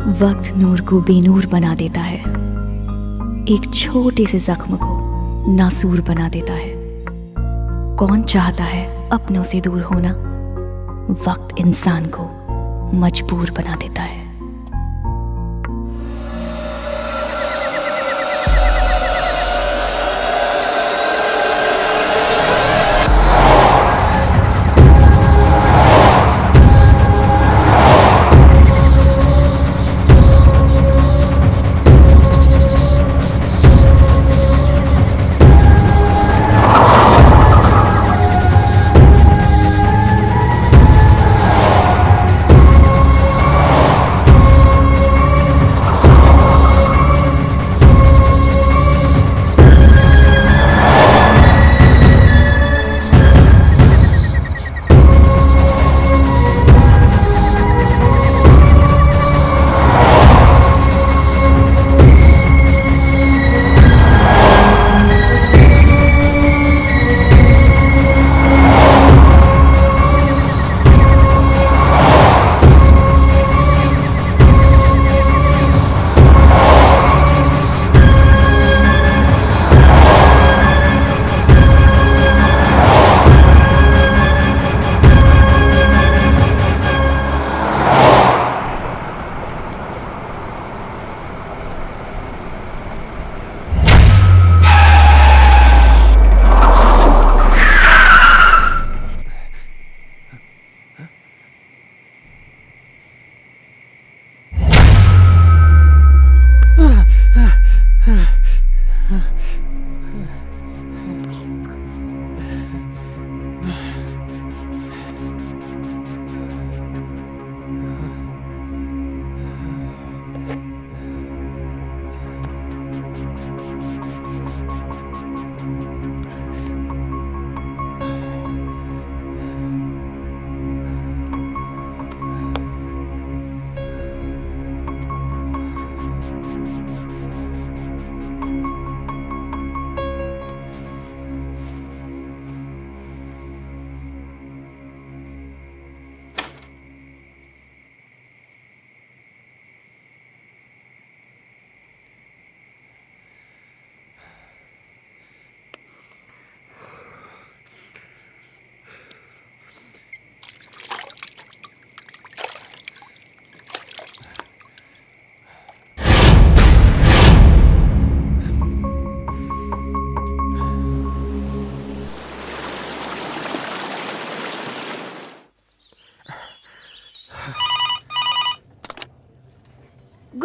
वक्त नूर को बेनूर बना देता है, एक छोटे से जख्म को नासूर बना देता है। कौन चाहता है अपनों से दूर होना? वक्त इंसान को मजबूर बना देता है।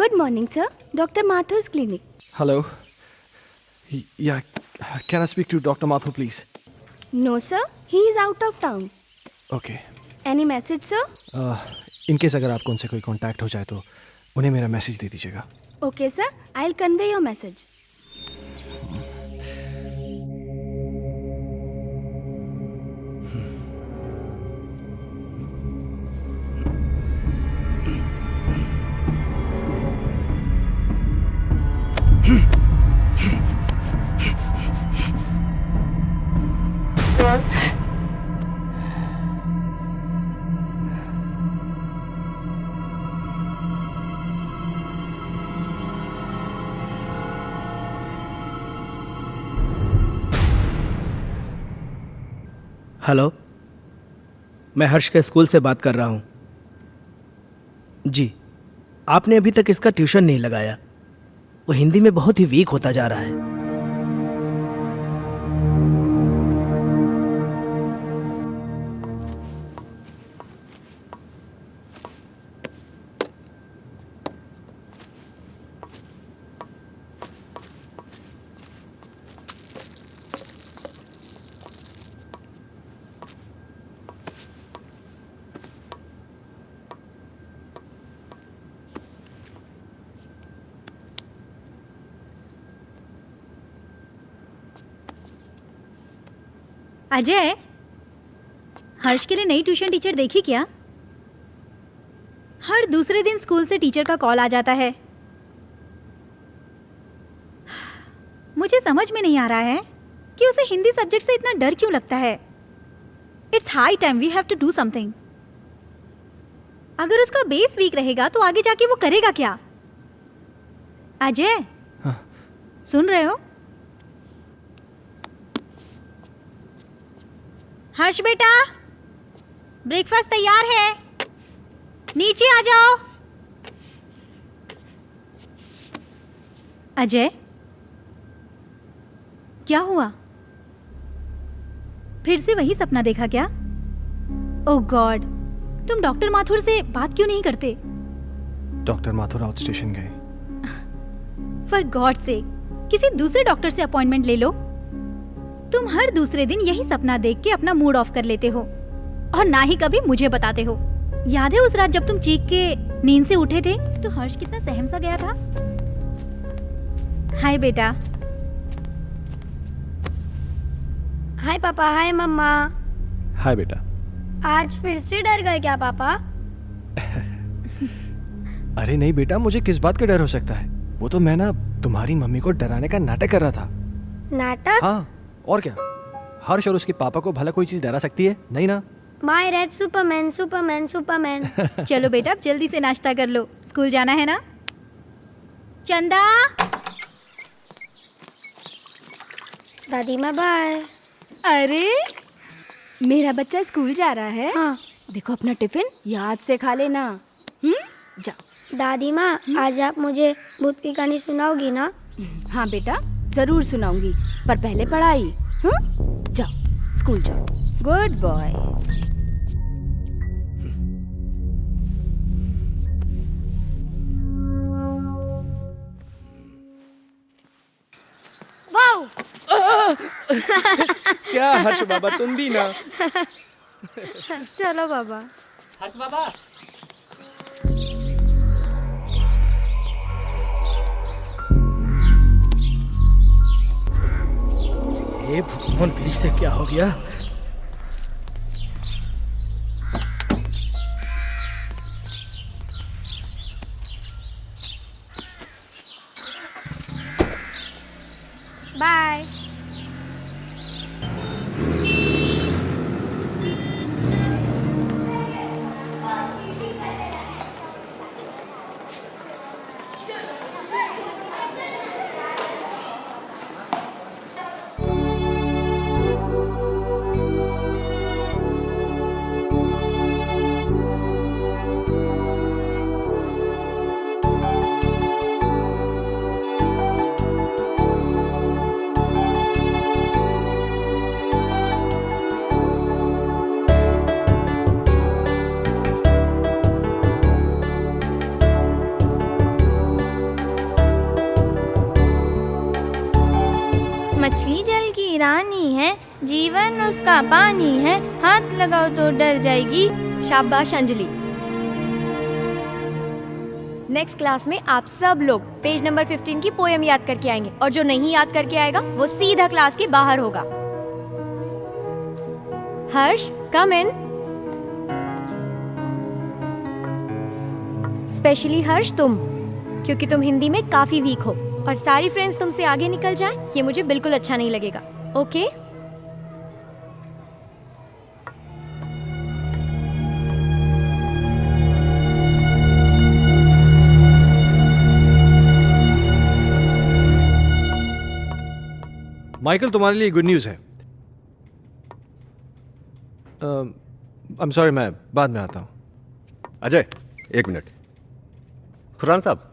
Good morning, sir. Dr. Mathur's clinic. Hello. Yeah, can I speak to Dr. Mathur, please? No, sir. He is out of town. Okay. Any message, sir? In case अगर आपको उनसे कोई कांटेक्ट हो जाए तो उन्हें मेरा मैसेज दे दीजिएगा. Okay, sir. I'll convey your message. Hello, मैं हर्ष के स्कूल से बात कर रहा हूँ। जी, आपने अभी तक इसका ट्यूशन नहीं लगाया। वो हिंदी में बहुत ही वीक होता जा रहा है। अजय, हर्ष के लिए नई ट्यूशन टीचर देखी क्या? हर दूसरे दिन स्कूल से टीचर का कॉल आ जाता है। मुझे समझ में नहीं आ रहा है कि उसे हिंदी सब्जेक्ट से इतना डर क्यों लगता है। It's high time we have to do something. अगर उसका बेस वीक रहेगा तो आगे जाके वो करेगा क्या? अजय, हाँ। सुन रहे हो? हर्ष बेटा, ब्रेकफास्ट तैयार है, नीचे आ जाओ। अजय, क्या हुआ? फिर से वही सपना देखा क्या? ओह गॉड, तुम डॉक्टर माथुर से बात क्यों नहीं करते? डॉक्टर माथुर आउट स्टेशन गए। फॉर गॉड से किसी दूसरे डॉक्टर से अपॉइंटमेंट ले लो। तुम हर दूसरे दिन यही सपना देख के अपना मूड ऑफ कर लेते हो और ना ही कभी मुझे बताते हो। याद है उस रात जब तुम चीख के नींद से उठे थे तो हर्ष कितना सहम सा गया था? हाय बेटा। हाय पापा, हाय मम्मा। हाय बेटा। आज फिर से डर गए क्या पापा? अरे नहीं बेटा, मुझे किस बात का डर हो सकता है? वो तो मैं ना तुम्हारी मम्मी को डराने का नाटक कर रहा था। नाटक? हाँ, और क्या? हर्ष और उसके पापा को भला कोई चीज डरा सकती है? नहीं ना। My red Superman, Superman, Superman. चलो बेटा, अब जल्दी से नाश्ता कर लो, स्कूल जाना है ना। चंदा। दादी माँ बाय। अरे मेरा बच्चा स्कूल जा रहा है। हाँ। देखो अपना टिफिन याद से खा लेना। जा। दादी माँ, आज आप मुझे भूत की कहानी सुनाओगी ना? हाँ बेटा, जरूर सुनाऊंगी, पर पहले पढ़ाई। जाओ, स्कूल जाओ। Good boy. वाओ! क्या हर्ष बाबा, तुम भी ना। चलो बाबा। हर्ष बाबा, ये भगवान, फिर से क्या हो गया? बाय। मछली जल की रानी है, जीवन उसका पानी है, हाथ लगाओ तो डर जाएगी। शाबाश अंजलि। नेक्स्ट क्लास में आप सब लोग पेज नंबर 15 की पोएम याद करके आएंगे और जो नहीं याद करके आएगा वो सीधा क्लास के बाहर होगा। हर्ष, कम इन। स्पेशली हर्ष तुम, क्योंकि तुम हिंदी में काफी वीक हो और सारी फ्रेंड्स तुमसे आगे निकल जाएं, ये मुझे बिल्कुल अच्छा नहीं लगेगा। ओके? माइकल, तुम्हारे लिए गुड न्यूज़ है। आई एम सॉरी, मैं बाद में आता हूँ। अजय, एक मिनट। खुरान साहब,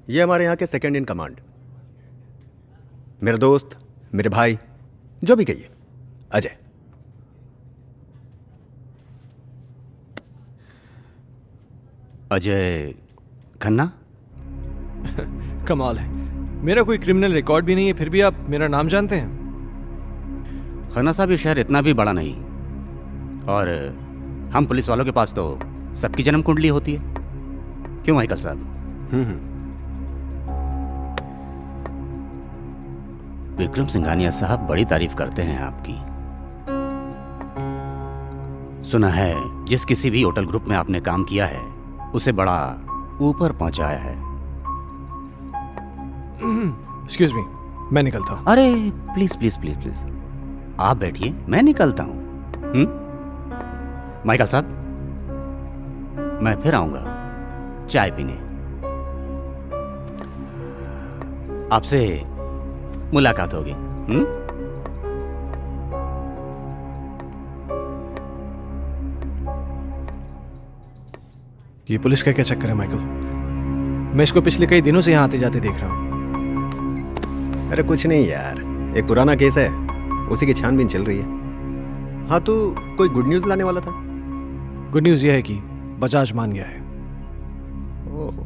ये हमारे यहाँ के सेकंड इन कमांड, मेरा दोस्त, मेरे भाई, जो भी कहिए, अजय। अजय खन्ना। कमाल है, मेरा कोई क्रिमिनल रिकॉर्ड भी नहीं है, फिर भी आप मेरा नाम जानते हैं। खन्ना साहब, ये शहर इतना भी बड़ा नहीं और हम पुलिस वालों के पास तो सबकी जन्म कुंडली होती है। क्यों माइकल साहब? विक्रम सिंघानिया साहब बड़ी तारीफ करते हैं आपकी। सुना है जिस किसी भी होटल ग्रुप में आपने काम किया है उसे बड़ा ऊपर पहुंचाया है। एक्सक्यूज मी, मैं निकलता हूँ। अरे प्लीज प्लीज प्लीज प्लीज, आप बैठिए, मैं निकलता हूं। माइकल साहब, मैं फिर आऊंगा चाय पीने। आपसे मुलाकात होगी। ये पुलिस का क्या चक्कर है माइकल? मैं इसको पिछले कई दिनों से यहाँ आते जाते देख रहा हूँ। अरे कुछ नहीं यार, एक पुराना केस है, उसी की छानबीन चल रही है। हाँ तो कोई गुड न्यूज़ लाने वाला था? गुड न्यूज़ यह है कि बजाज मान गया है। ओह,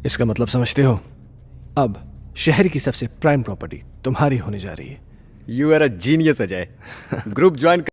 इसका मतलब समझते हो? अब शहर की सबसे प्राइम प्रॉपर्टी तुम्हारी होने जा रही है। You are a genius Ajay. Group join.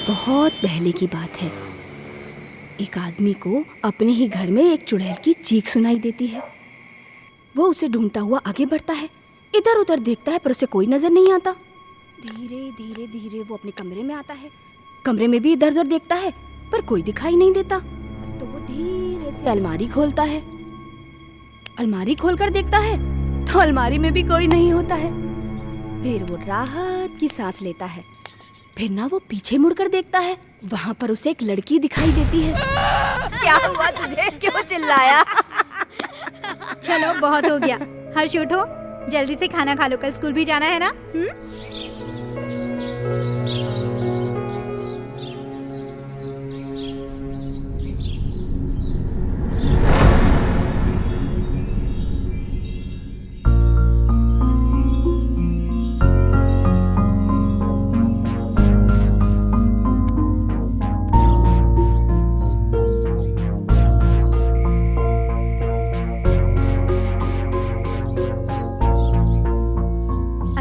बहुत पहले की बात है, एक आदमी को अपने ही घर में एक चुड़ैल की चीख सुनाई देती है। वो उसे ढूंढता हुआ आगे बढ़ता है, इधर उधर देखता है पर उसे कोई नजर नहीं आता। धीरे धीरे धीरे वो अपने कमरे में आता है। कमरे में भी इधर उधर देखता है पर कोई दिखाई नहीं देता। तो वो धीरे से अलमारी खोलता है। अलमारी खोलकर देखता है तो अलमारी में भी कोई नहीं होता है। फिर वो राहत की सांस लेता है। फिर ना वो पीछे मुड़कर देखता है, वहाँ पर उसे एक लड़की दिखाई देती है। क्या हुआ तुझे, क्यों चिल्लाया? चलो बहुत हो गया। हर्ष उठो, जल्दी से खाना खा लो, कल स्कूल भी जाना है ना।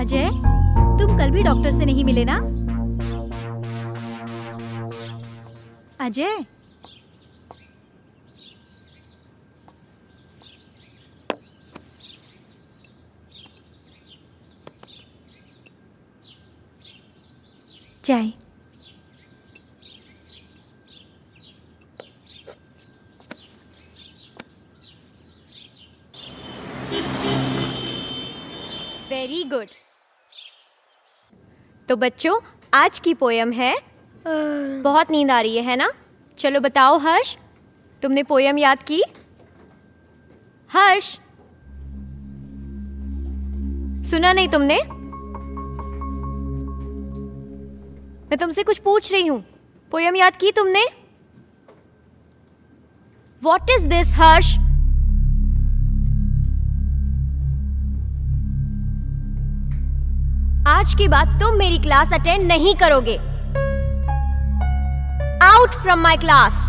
अजय, तुम कल भी डॉक्टर से नहीं मिले ना? अजय, चाय। Very good. तो बच्चों, आज की पोयम है बहुत नींद आ रही है ना? चलो बताओ हर्ष, तुमने पोयम याद की? हर्ष, सुना नहीं तुमने? मैं तुमसे कुछ पूछ रही हूं, पोयम याद की तुमने? What is this, हर्ष? आज के बाद तुम मेरी क्लास अटेंड नहीं करोगे। Out from my class.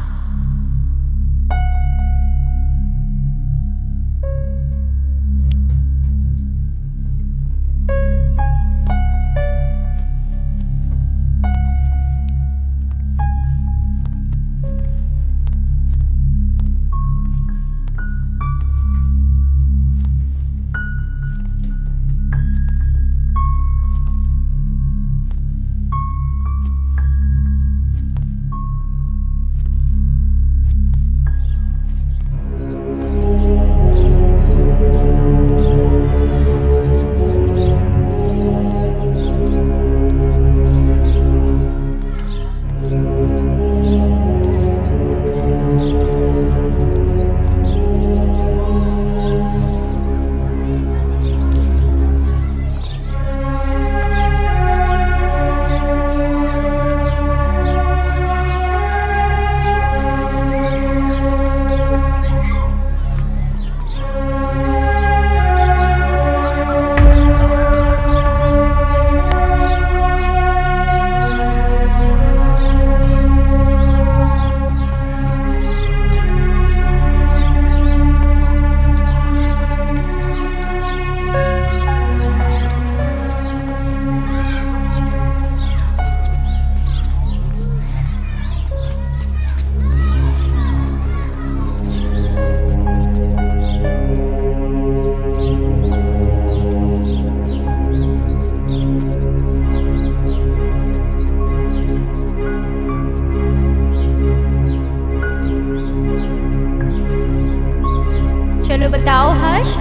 चलो बताओ हर्ष,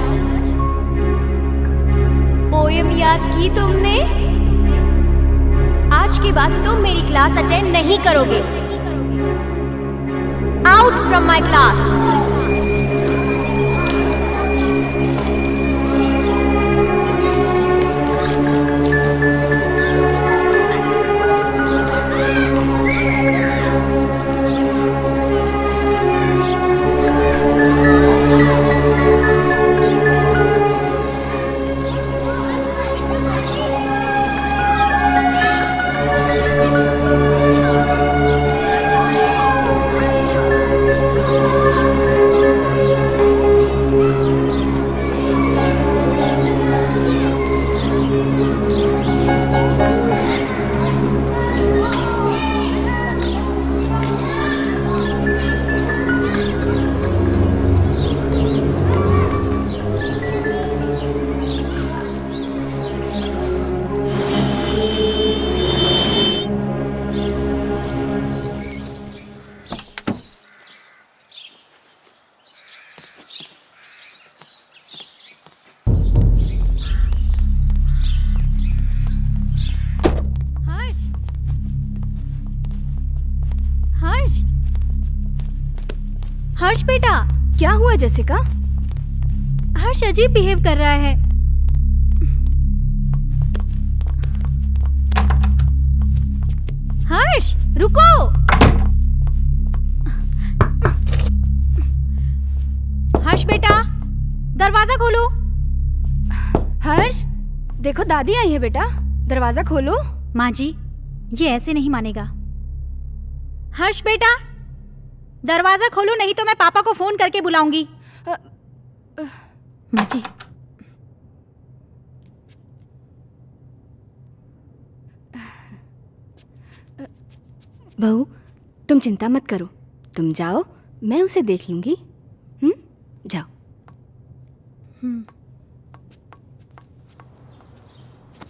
पोयम याद की तुमने? आज के बाद तुम मेरी क्लास अटेंड नहीं करोगे। Out from my class. Harsh, Harsh बेटा, क्या हुआ जैसिका? हर्ष अजीब बिहेव कर रहा है। हर्ष रुको। हर्ष बेटा, दरवाजा खोलो। हर्ष, देखो दादी आई है बेटा, दरवाजा खोलो। माँ जी, ये ऐसे नहीं मानेगा। हर्ष बेटा, दरवाजा खोलो, नहीं तो मैं पापा को फोन करके बुलाऊंगी। माँ जी, बहू, तुम चिंता मत करो, तुम जाओ, मैं उसे देख लूंगी। जाओ।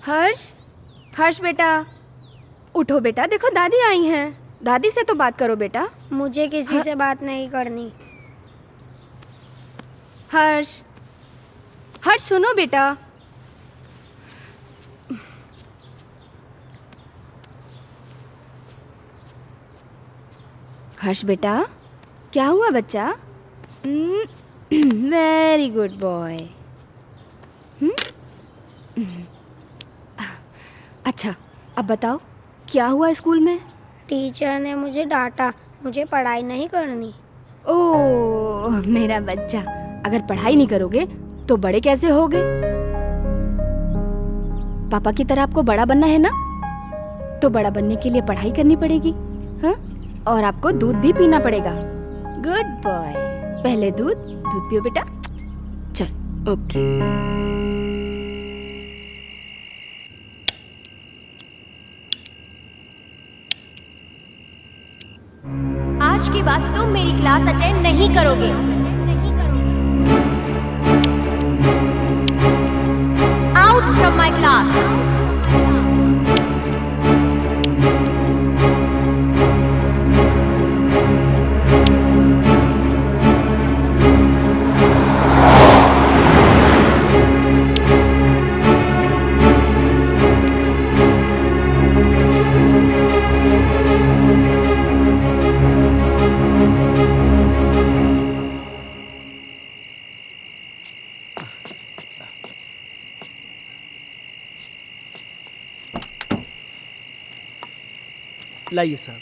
हर्ष, हर्ष बेटा, उठो बेटा, देखो दादी आई हैं। दादी से तो बात करो बेटा। मुझे किसी से बात नहीं करनी। हर्ष, हर्ष सुनो बेटा। हर्ष बेटा, क्या हुआ बच्चा? Very good boy. अच्छा, अब बताओ क्या हुआ स्कूल में? टीचर ने मुझे डांटा, मुझे पढ़ाई नहीं करनी। ओह मेरा बच्चा, अगर पढ़ाई नहीं करोगे तो बड़े कैसे होगे? पापा की तरह आपको बड़ा बनना है ना, तो बड़ा बनने के लिए पढ़ाई करनी पड़ेगी। हाँ, और आपको दूध भी पीना पड़ेगा। गुड बॉय, पहले दूध पियो बेटा। चल, ओके। आज के बाद तुम मेरी क्लास अटेंड नहीं करोगे। Out from my class. लाइए साहब।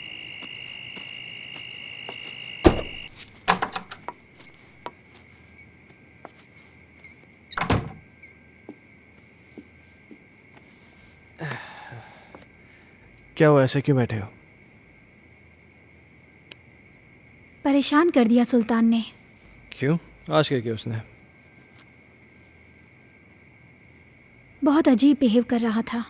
क्या हुआ, ऐसे क्यों बैठे हो? परेशान कर दिया सुल्तान ने। क्यों? आज क्या किया उसने? बहुत अजीब बिहेव कर रहा था।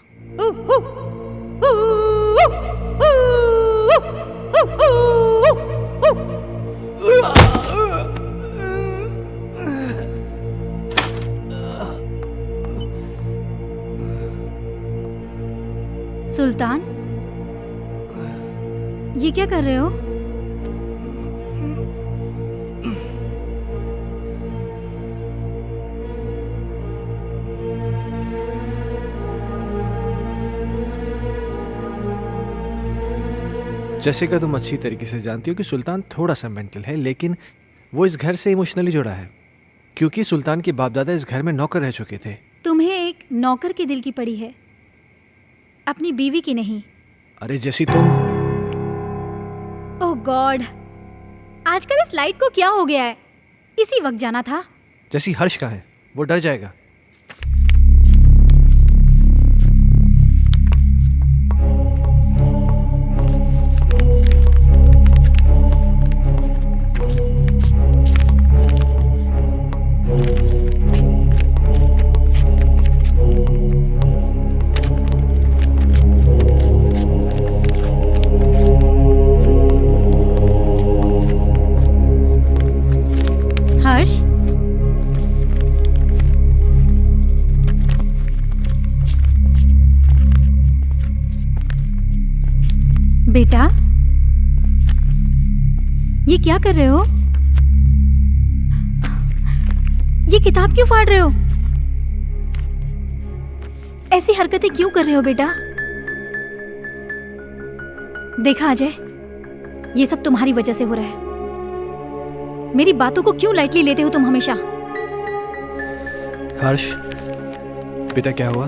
सुल्तान, ये क्या कर रहे हो? जैसिका, तुम अच्छी तरीके से जानती हो कि सुल्तान थोड़ा सा मेंटल है, लेकिन वो इस घर से इमोशनली जुड़ा है क्योंकि सुल्तान के बाप दादा इस घर में नौकर रह चुके थे। तुम्हें एक नौकर के दिल की पड़ी है, अपनी बीवी की नहीं। अरे जैसी तुम। ओह गॉड, आजकल इस लाइट को क्या हो गया है? इसी वक्त जाना था। जैसी हर्ष का है, वो डर जाएगा। हर्ष, बेटा, ये क्या कर रहे हो? ये किताब क्यों फाड़ रहे हो? ऐसी हरकतें क्यों कर रहे हो बेटा? देखा अजय, ये सब तुम्हारी वजह से हो रहा है। मेरी बातों को क्यों लाइटली लेते हो तुम हमेशा? हर्ष, बेटा क्या हुआ?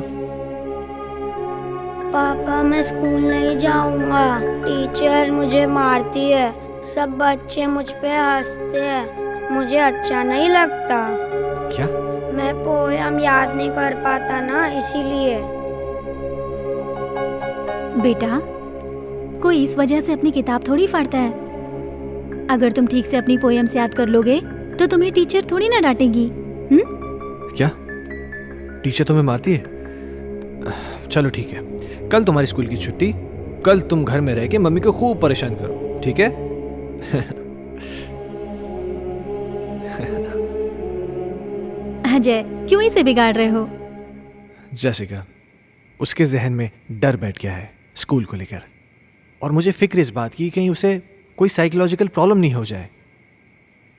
पापा मैं स्कूल नहीं जाऊंगा, टीचर मुझे मारती है, सब बच्चे मुझ पे हंसते हैं, मुझे अच्छा नहीं लगता। क्या? मैं पोयम याद नहीं कर पाता ना, इसीलिए। बेटा, कोई इस वजह से अपनी किताब थोड़ी फाड़ता है। अगर तुम ठीक से अपनी पोएम्स याद कर लोगे तो तुम्हें टीचर थोड़ी ना डांटेगी। क्या टीचर तुम्हें मारती है? चलो ठीक है, कल तुम्हारी स्कूल की छुट्टी, कल तुम घर में रह के मम्मी को खूब परेशान करो, ठीक है? अजय, क्यों इसे बिगाड़ रहे हो? जैसिका, उसके जहन में डर बैठ गया है स्कूल को लेकर, और मुझे फिक्र इस बात की कहीं उसे कोई साइकोलॉजिकल प्रॉब्लम नहीं हो जाए।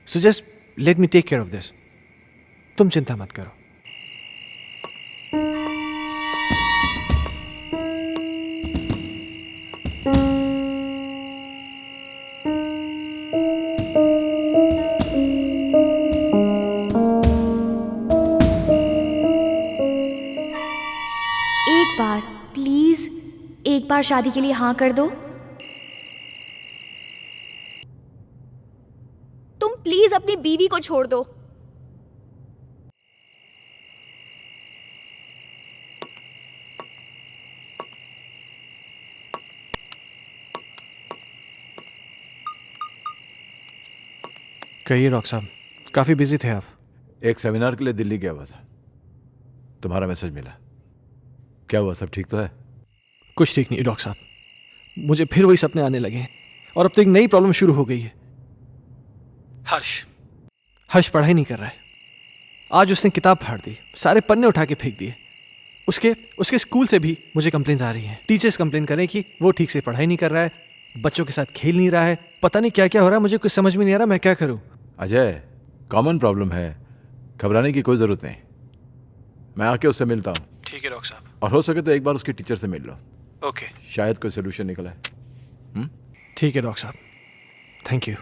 So just let me take care of this. तुम चिंता मत करो। एक बार प्लीज, एक बार शादी के लिए हाँ कर दो। तुम प्लीज अपनी बीवी को छोड़ दो। कहिए डॉक्टर साहब, काफी बिजी थे आप? एक सेमिनार के लिए दिल्ली गया हुआ था, तुम्हारा मैसेज मिला। क्या हुआ, सब ठीक तो है? कुछ ठीक नहीं डॉक्टर साहब, मुझे फिर वही सपने आने लगे हैं और अब तो एक नई प्रॉब्लम शुरू हो गई है। हर्ष पढ़ाई नहीं कर रहा है। आज उसने किताब फाड़ दी, सारे पन्ने उठा के फेंक दिए। उसके स्कूल से भी मुझे कंप्लेंट्स आ रही हैं। टीचर्स कंप्लेन कर रहे हैं कि वो ठीक से पढ़ाई नहीं कर रहा है, बच्चों के साथ खेल नहीं रहा है, पता नहीं क्या क्या हो रहा है। मुझे कुछ समझ में नहीं आ रहा, मैं क्या करूं? अजय, कॉमन प्रॉब्लम है, घबराने की कोई ज़रूरत नहीं। मैं आके उससे मिलता हूँ। ठीक है डॉक्टर साहब। और हो सके तो एक बार उसके टीचर से मिल लो। ओके, शायद कोई सोल्यूशन निकला है। ठीक है डॉक्टर साहब, थैंक यू।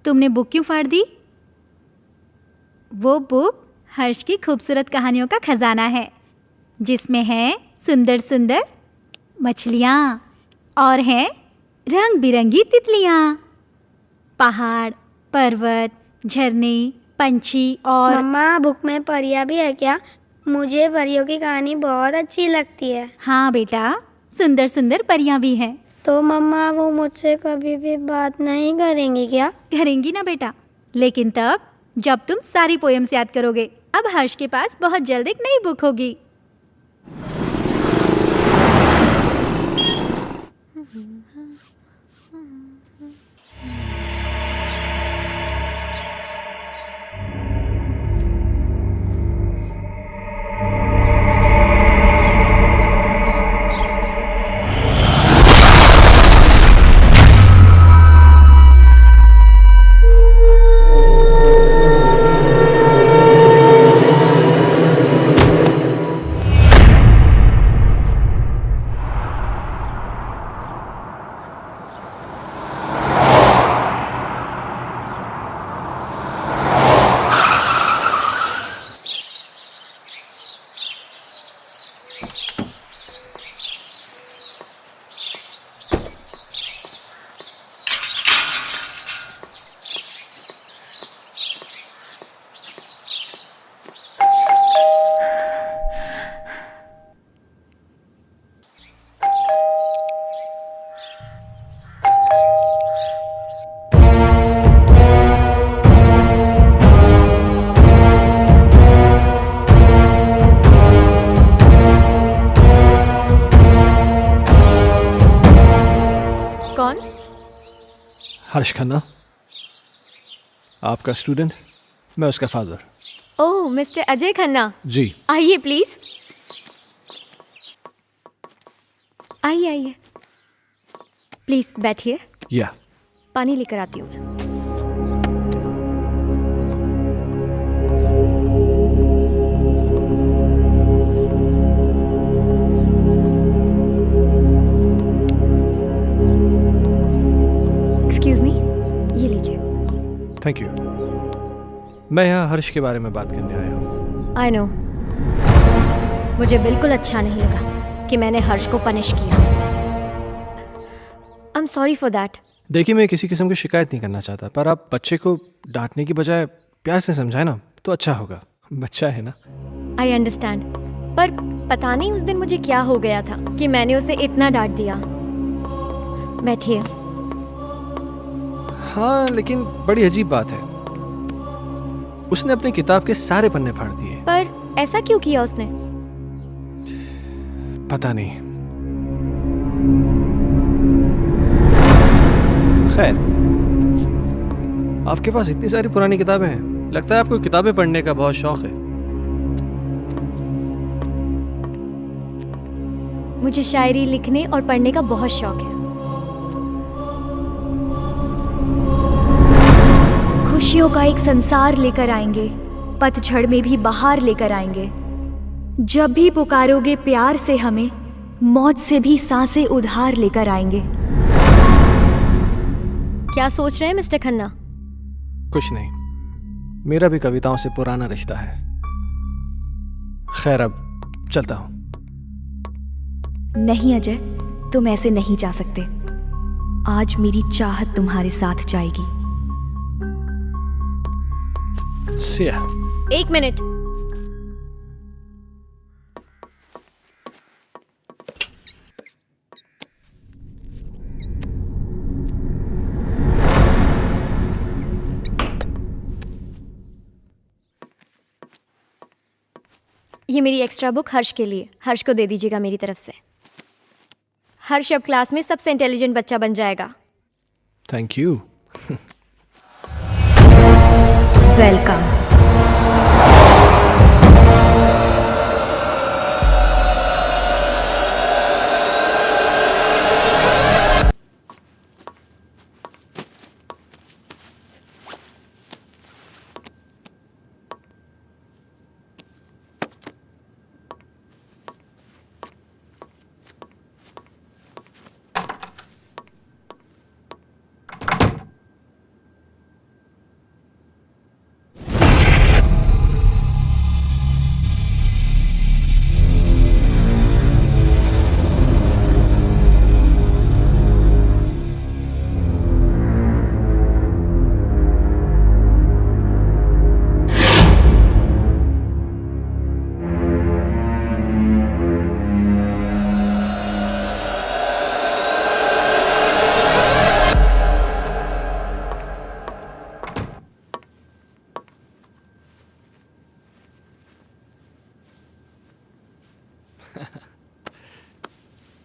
तुमने बुक क्यों फाड़ दी? वो बुक हर्ष की खूबसूरत कहानियों का खजाना है, जिसमें हैं सुंदर सुंदर मछलियाँ और हैं रंग बिरंगी तितलियाँ, पहाड़, पर्वत, झरने, पंछी और मम्मा, बुक में परियां भी है क्या? मुझे परियों की कहानी बहुत अच्छी लगती है। हाँ बेटा, सुंदर सुंदर परियां भी हैं। तो मम्मा, वो मुझसे कभी भी बात नहीं करेंगी क्या? करेंगी ना बेटा, लेकिन तब जब तुम सारी पोएम्स याद करोगे। अब हर्ष के पास बहुत जल्द एक नई बुक होगी। कौन? हर्ष खन्ना, आपका स्टूडेंट, मैं उसका फादर। ओह, मिस्टर अजय खन्ना, जी। आइए प्लीज। आइए आइए, प्लीज बैठिए। या पानी लेकर आती हूँ मैं। Thank you. मैं यहाँ हर्ष के बारे में बात करने आया हूँ। आई नो, मुझे बिल्कुल अच्छा नहीं लगा कि मैंने हर्ष को पनिश किया। I am sorry for that. देखिए, मैं किसी किस्म की शिकायत नहीं करना चाहता, पर आप बच्चे को डांटने की बजाय प्यार से समझाए ना तो अच्छा होगा। बच्चा है ना। आई अंडरस्टैंड, पर पता नहीं उस दिन मुझे क्या हो गया था कि मैंने उसे इतना डांट दिया। बैठिए। हाँ, लेकिन बड़ी अजीब बात है, उसने अपनी किताब के सारे पन्ने फाड़ दिए। पर ऐसा क्यों किया उसने? पता नहीं। खैर, आपके पास इतनी सारी पुरानी किताबें हैं, लगता है आपको किताबें पढ़ने का बहुत शौक है। मुझे शायरी लिखने और पढ़ने का बहुत शौक है। खुशियों का एक संसार लेकर आएंगे, पतझड़ में भी बहार लेकर आएंगे। जब भी पुकारोगे प्यार से हमें, मौत से भी सांसें उधार लेकर आएंगे। क्या सोच रहे हैं मिस्टर खन्ना? कुछ नहीं, मेरा भी कविताओं से पुराना रिश्ता है। खैर, अब चलता हूं। नहीं अजय, तुम ऐसे नहीं जा सकते। आज मेरी चाहत तुम्हारे साथ जाएगी। See ya. 1 मिनट। ये मेरी एक्स्ट्रा बुक हर्ष के लिए। हर्ष को दे दीजिएगा मेरी तरफ से। हर्ष अब क्लास में सबसे इंटेलिजेंट बच्चा बन जाएगा। Thank you. वेलकम।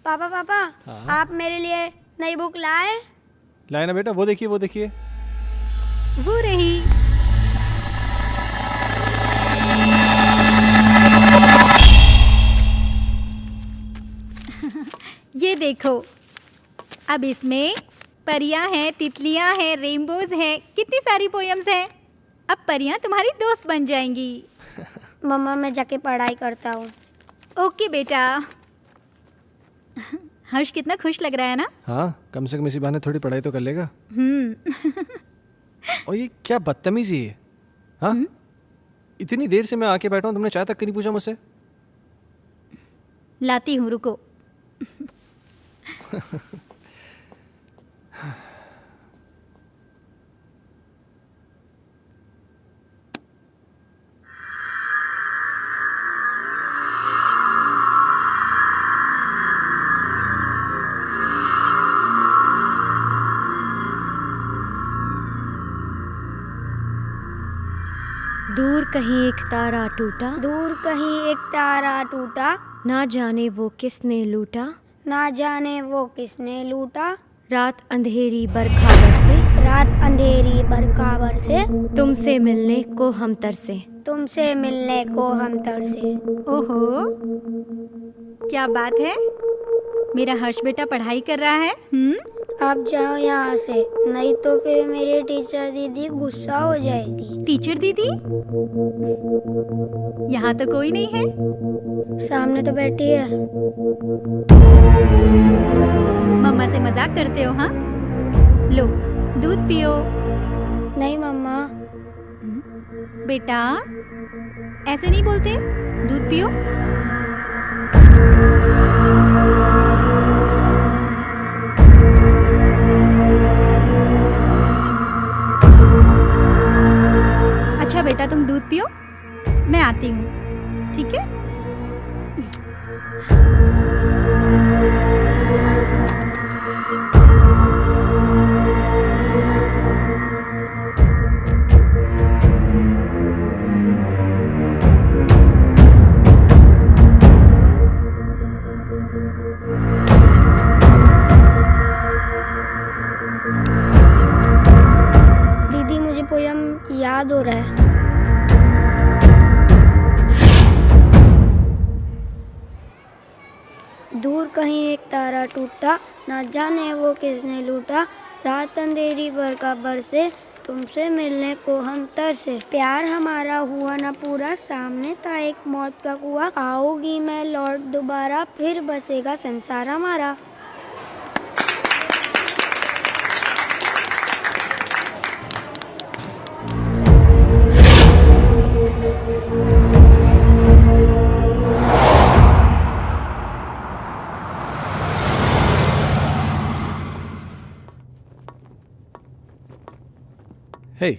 पापा पापा, आप मेरे लिए नई बुक लाए? लाए ना बेटा, वो देखिए वो देखिए। वो रही। ये देखो, अब इसमें परियां हैं, तितलियां हैं, रेनबोज हैं, कितनी सारी पोयम्स हैं। अब परियां तुम्हारी दोस्त बन जाएंगी। मम्मा, मैं जाके पढ़ाई करता हूँ। ओके बेटा। हर्ष कितना खुश लग रहा है ना? हाँ, कम से कम इसी बहाने थोड़ी पढ़ाई तो कर लेगा। और ये क्या बदतमीजी है? हाँ, इतनी देर से मैं आके बैठा हूँ, तुमने चाय तक नहीं पूछा मुझसे। लाती हूँ, रुको। दूर कहीं एक तारा टूटा, दूर कहीं एक तारा टूटा, ना जाने वो किसने लूटा, ना जाने वो किसने लूटा। रात अंधेरी बरखा बरसे, रात अंधेरी बरखा बरसे, तुमसे मिलने को हम तरसे, तुमसे मिलने को हम तरसे। ओहो, क्या बात है। मेरा हर्ष बेटा पढ़ाई कर रहा है। आप जाओ यहाँ से, नहीं तो फिर मेरी टीचर दीदी गुस्सा हो जाएगी। टीचर दीदी? यहाँ तो कोई नहीं है। सामने तो बैठी है। मम्मा से मजाक करते हो? हाँ, लो दूध पियो। नहीं मम्मा। बेटा ऐसे नहीं बोलते, दूध पियो। अच्छा बेटा तुम दूध पियो, मैं आती हूँ, ठीक है? दीदी मुझे पोयम याद हो रहा है। दूर कहीं एक तारा टूटा, ना जाने वो किसने लूटा। रात अंधेरी बरखा बरसे, तुमसे मिलने को हम तरसे। प्यार हमारा हुआ ना पूरा, सामने था एक मौत का कुआं। आओगी मैं लौट दोबारा, फिर बसेगा संसार हमारा। हे,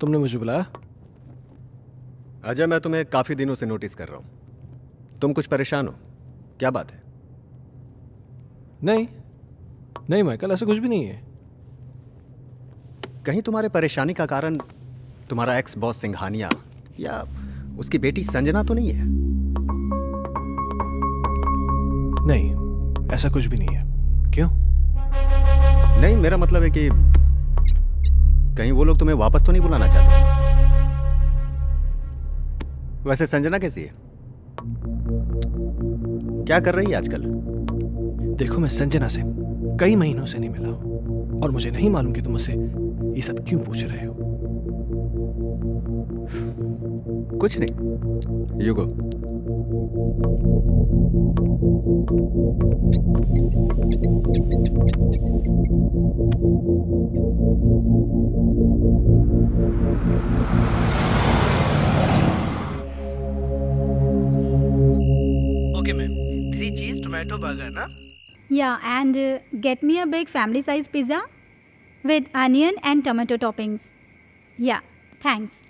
तुमने मुझे बुलाया? अजय, मैं तुम्हें काफी दिनों से नोटिस कर रहा हूं। तुम कुछ परेशान हो, क्या बात है? नहीं नहीं माइकल, ऐसा कुछ भी नहीं है। कहीं तुम्हारे परेशानी का कारण तुम्हारा एक्स बॉस सिंघानिया या उसकी बेटी संजना तो नहीं है? नहीं, ऐसा कुछ भी नहीं है। क्यों? नहीं, मेरा मतलब है कि कहीं वो लोग तुम्हें वापस तो नहीं बुलाना चाहते? वैसे संजना कैसी है? क्या कर रही है आजकल? देखो, मैं संजना से कई महीनों से नहीं मिला हूं और मुझे नहीं मालूम कि तुम मुझसे ये सब क्यों पूछ रहे हो। कुछ नहीं, यू गो। ओके मैम, 3 चीज टोमेटो बर्गर ना? Yeah, and get me a big family size pizza with onion and tomato toppings. Yeah, thanks.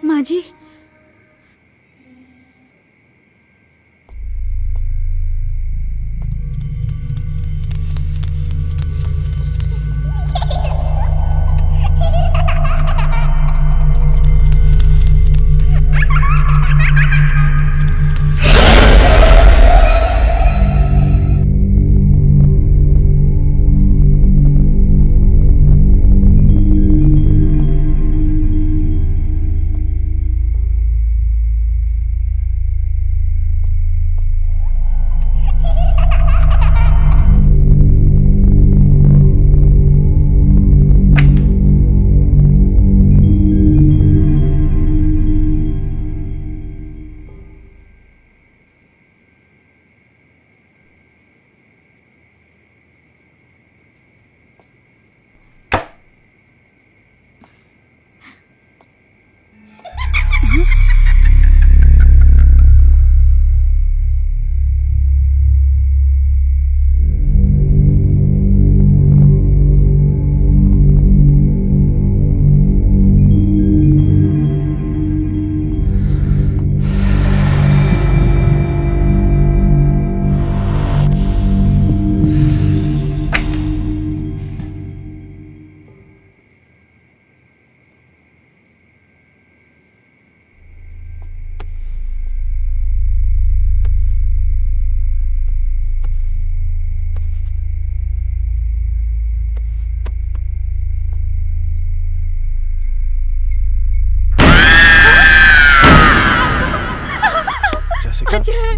माँ जी,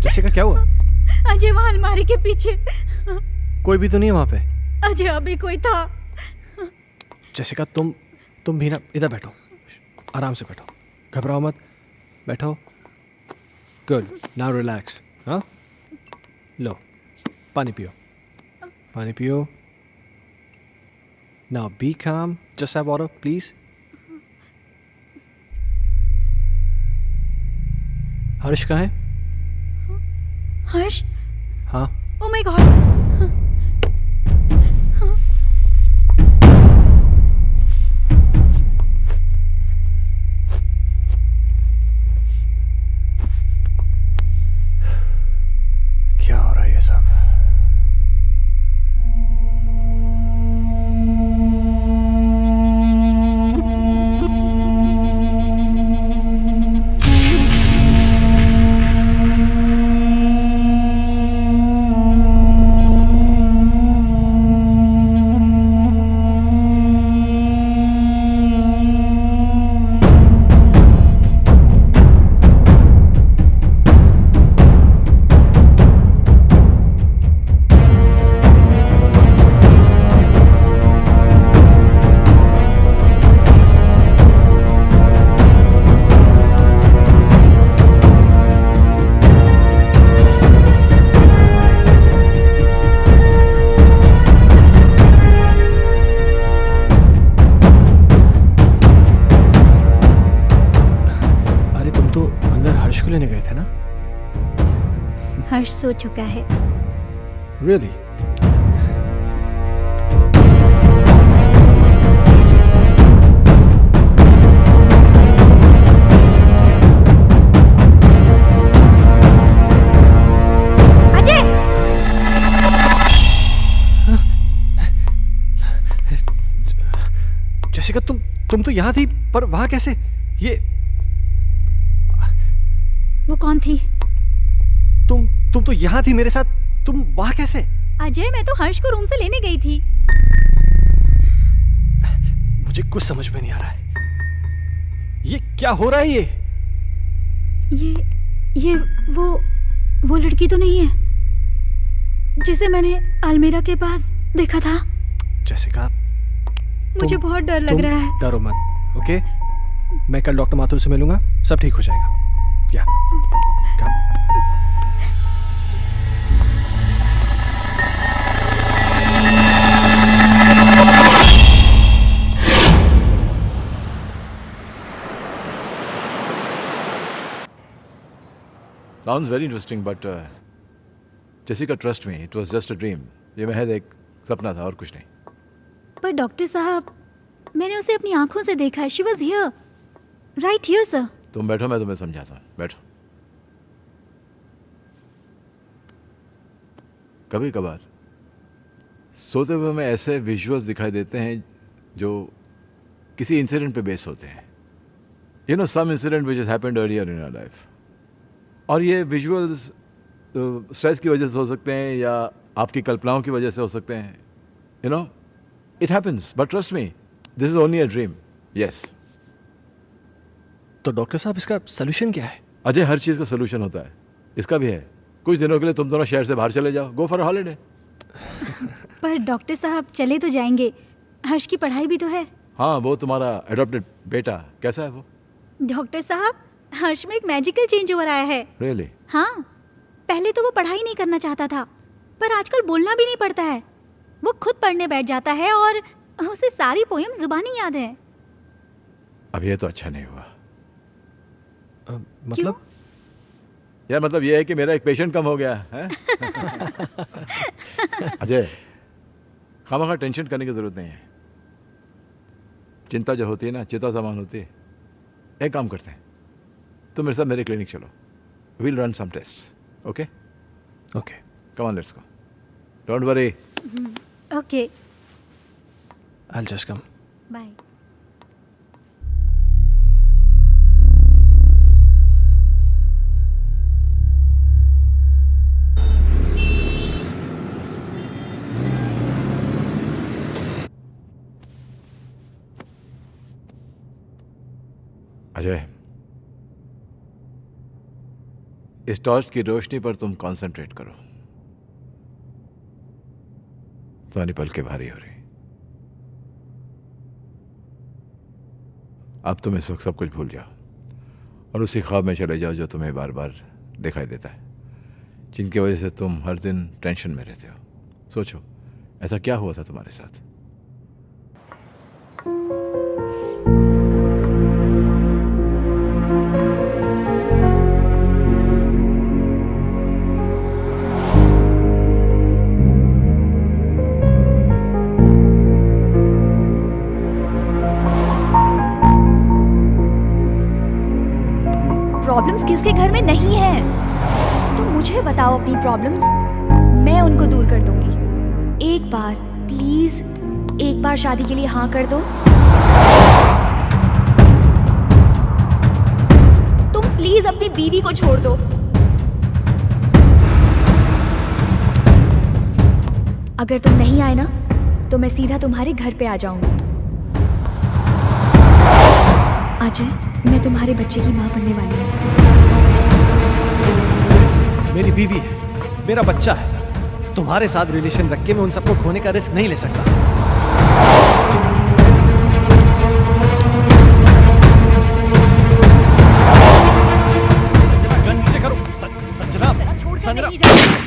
जैसिका, क्या हुआ? अजय वहाँ अलमारी के पीछे। कोई भी तो नहीं है वहां पे। अजय अभी कोई था। जैसिका तुम भी ना इधर बैठो, आराम से बैठो, घबराओ मत, बैठो। Good, now relax. हाँ, लो पानी पियो, पानी पियो। नाउ बी काम, जस्ट हैव वाटर प्लीज। हर्ष कहाँ है? हर्ष? हाँ, ओ माय गॉड। क्या हो रहा है ये सब? लेने गए थे ना? हर्ष सो चुका है। Really? अजय! जैसिका तुम तो यहाँ थी, पर वहाँ कैसे? ये वो कौन थी? तुम तो यहाँ थी मेरे साथ, तुम वहाँ कैसे? अजय, मैं तो हर्ष को रूम से लेने गई थी। मुझे कुछ समझ में नहीं आ रहा है। ये क्या हो रहा है? ये वो लड़की तो नहीं है जिसे मैंने अलमीरा के पास देखा था? जैसिका, मुझे बहुत डर लग रहा है। डरो मत, ओके? मैं कल डॉक्टर माथुर से मिलूंगा, सब ठीक हो जाएगा। क्या? Sounds very interesting, but Jessica, trust me, it was just a dream. ये महज एक सपना था और कुछ नहीं। पर डॉक्टर साहब, मैंने उसे अपनी आंखों से देखा है। She was here, right here, sir. तुम बैठो, मैं तुम्हें समझाता हूँ। बैठो। कभी कभार सोते हुए हमें ऐसे विजुअल्स दिखाई देते हैं जो किसी इंसिडेंट पे बेस होते हैं। You know, some incident which has happened earlier in our life. और ये विजुअल्स स्ट्रेस की वजह से हो सकते हैं या आपकी कल्पनाओं की वजह से हो सकते हैं। You no, it happens, but trust me, this is only a dream. Yes. तो डॉक्टर साहब, इसका सोल्यूशन क्या है? अजय, हर चीज़ का सोल्यूशन होता है, इसका भी है। कुछ दिनों के लिए तुम दोनों शहर से बाहर चले जाओ, गो फॉर हॉलीडे। पर डॉक्टर साहब, चले तो जाएंगे, हर्ष की पढ़ाई भी तो है। हाँ, वो तुम्हारा एडॉप्टेड बेटा कैसा है वो? डॉक्टर साहब, हर्ष में एक मैजिकल चेंज ओवर आया है। Really? हाँ, पहले तो वो पढ़ाई नहीं करना चाहता था, पर आजकल बोलना भी नहीं पड़ता है। वो खुद पढ़ने बैठ जाता है और उसे सारी पोएम जुबानी याद है। अब ये तो अच्छा नहीं हुआ। मतलब? यार, मतलब ये है कि मेरा एक पेशेंट कम हो गया है। अजय, खामखा टेंशन करने की जरूरत नहीं है। चिंता जो होती है ना, चिता समान होती है। एक काम करते हैं, तुम मेरे साथ मेरे क्लिनिक चलो, will run some tests, okay? Okay, come on, let's go, don't worry. Okay, I will just come. Bye. Ajay, इस टॉर्च की रोशनी पर तुम कंसंट्रेट करो। तुम्हारी पलकें भारी हो रही। अब तुम इस वक्त सब कुछ भूल जाओ और उसी ख्वाब में चले जाओ जो तुम्हें बार बार दिखाई देता है, जिनकी वजह से तुम हर दिन टेंशन में रहते हो। सोचो ऐसा क्या हुआ था तुम्हारे साथ। प्रॉब्लम्स किसके घर में नहीं है? तुम मुझे बताओ अपनी प्रॉब्लम्स, मैं उनको दूर कर दूंगी। एक बार प्लीज, एक बार शादी के लिए हाँ कर दो। तुम प्लीज अपनी बीवी को छोड़ दो। अगर तुम नहीं आए ना तो मैं सीधा तुम्हारे घर पे आ जाऊंगी। अजय, मैं तुम्हारे बच्चे की माँ बनने वाली हूँ। मेरी बीवी है, मेरा बच्चा है। तुम्हारे साथ रिलेशन रख के मैं उन सबको खोने का रिस्क नहीं ले सकता। संजना, गन नीचे करो। Sanjana, Sanjana.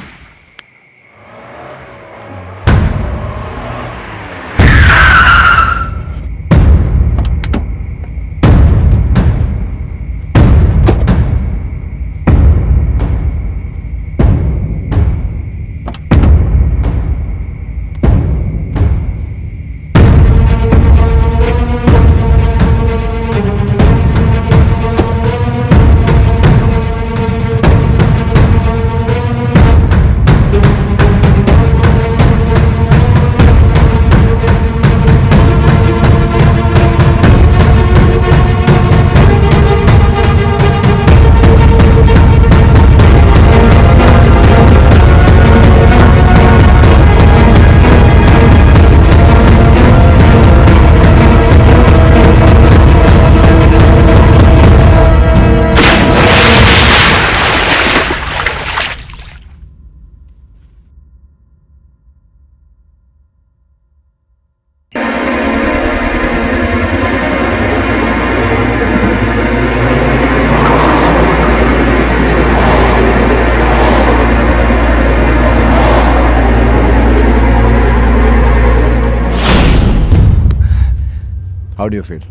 How do you feel?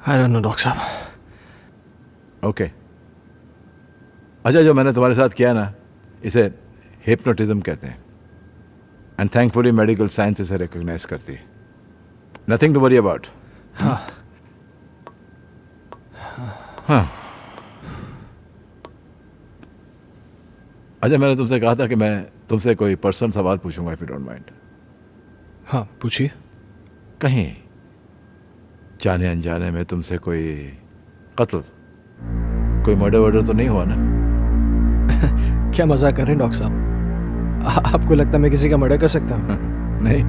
I don't know, doctor साहब। ओके अच्छा, जो मैंने तुम्हारे साथ किया ना, इसे हिप्नोटिज्म कहते हैं। एंड थैंकफुली मेडिकल साइंस इसे रिकॉग्नाइज करती है। Nothing to worry about. हाँ। हाँ अच्छा, मैंने तुमसे कहा था कि मैं तुमसे कोई पर्सनल सवाल पूछूंगा, इफ यू डोंट माइंड। हाँ पूछिए। कहीं जाने अनजाने में तुमसे कोई कत्ल, कोई मर्डर वर्डर तो नहीं हुआ ना? क्या मजाक कर रहे हैं डॉक्टर साहब? आपको लगता है मैं किसी का मर्डर कर सकता हूँ? नहीं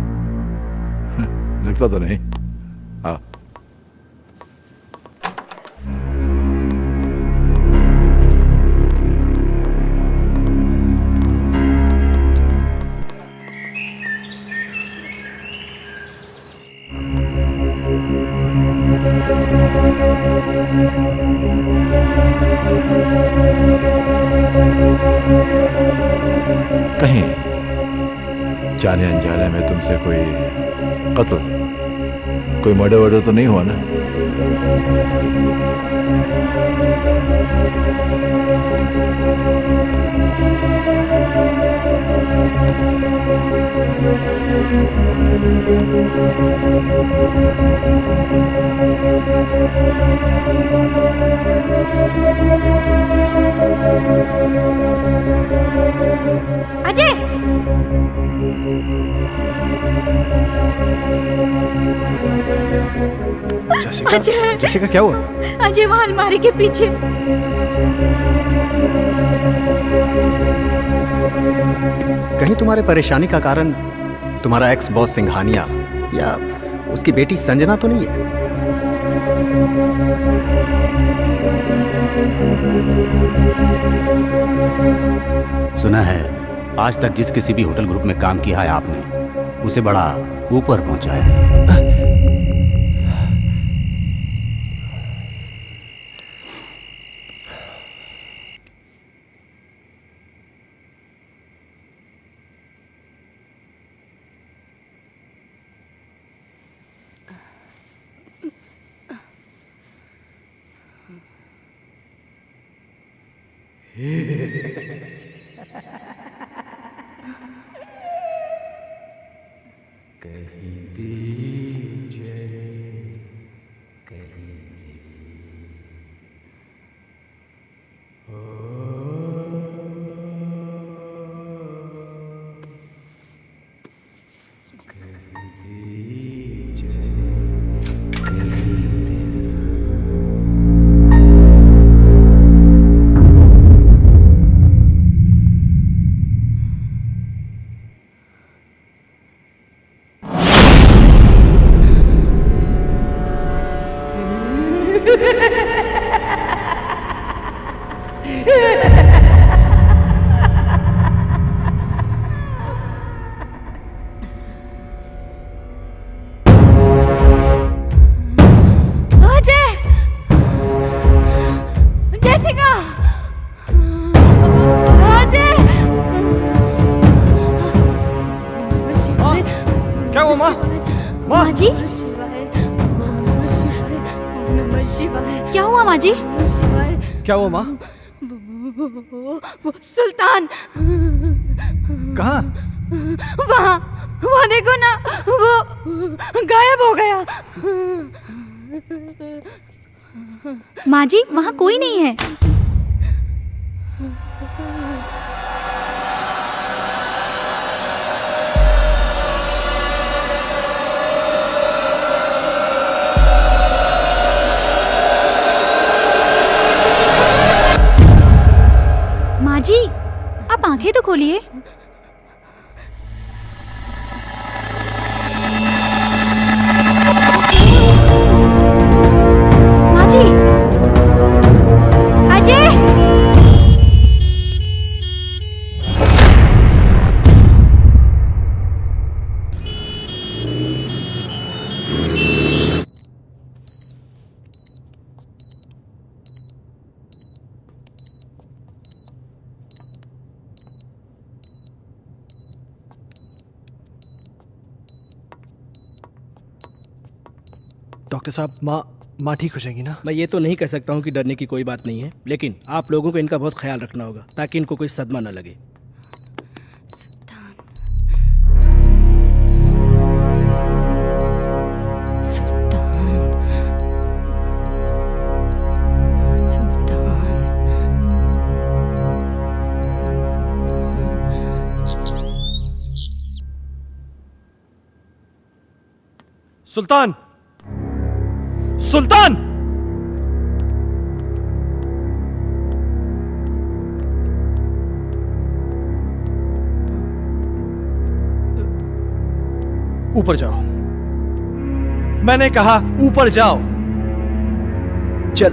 लगता तो नहीं। हाँ कहीं जाने अनजाने में तुमसे कोई कत्ल, कोई मर्डर वर्डर तो नहीं हुआ ना? अजय! जैसिका, अजय! जैसिका क्या हुआ? अजय वहां अलमारी के पीछे। कहीं तुम्हारे परेशानी का कारण तुम्हारा एक्स बॉस सिंघानिया या उसकी बेटी संजना तो नहीं है? सुना है आज तक जिस किसी भी होटल ग्रुप में काम किया है आपने, उसे बड़ा ऊपर पहुंचाया है। माँ जी, क्या हुआ माँ जी? क्या हुआ माँ? वो सुल्तान कहाँ? वहाँ देखो ना, वो गायब हो गया। माँ जी, वहाँ कोई नहीं है। माँ जी, आप आंखें तो खोलिए। माँ जी, अजय! डॉक्टर साहब, माँ ठीक हो जाएगी ना? मैं ये तो नहीं कह सकता हूँ कि डरने की कोई बात नहीं है, लेकिन आप लोगों को इनका बहुत ख्याल रखना होगा ताकि इनको कोई सदमा न लगे। सुल्तान! सुल्तान! ऊपर जाओ। मैंने कहा ऊपर जाओ। चल।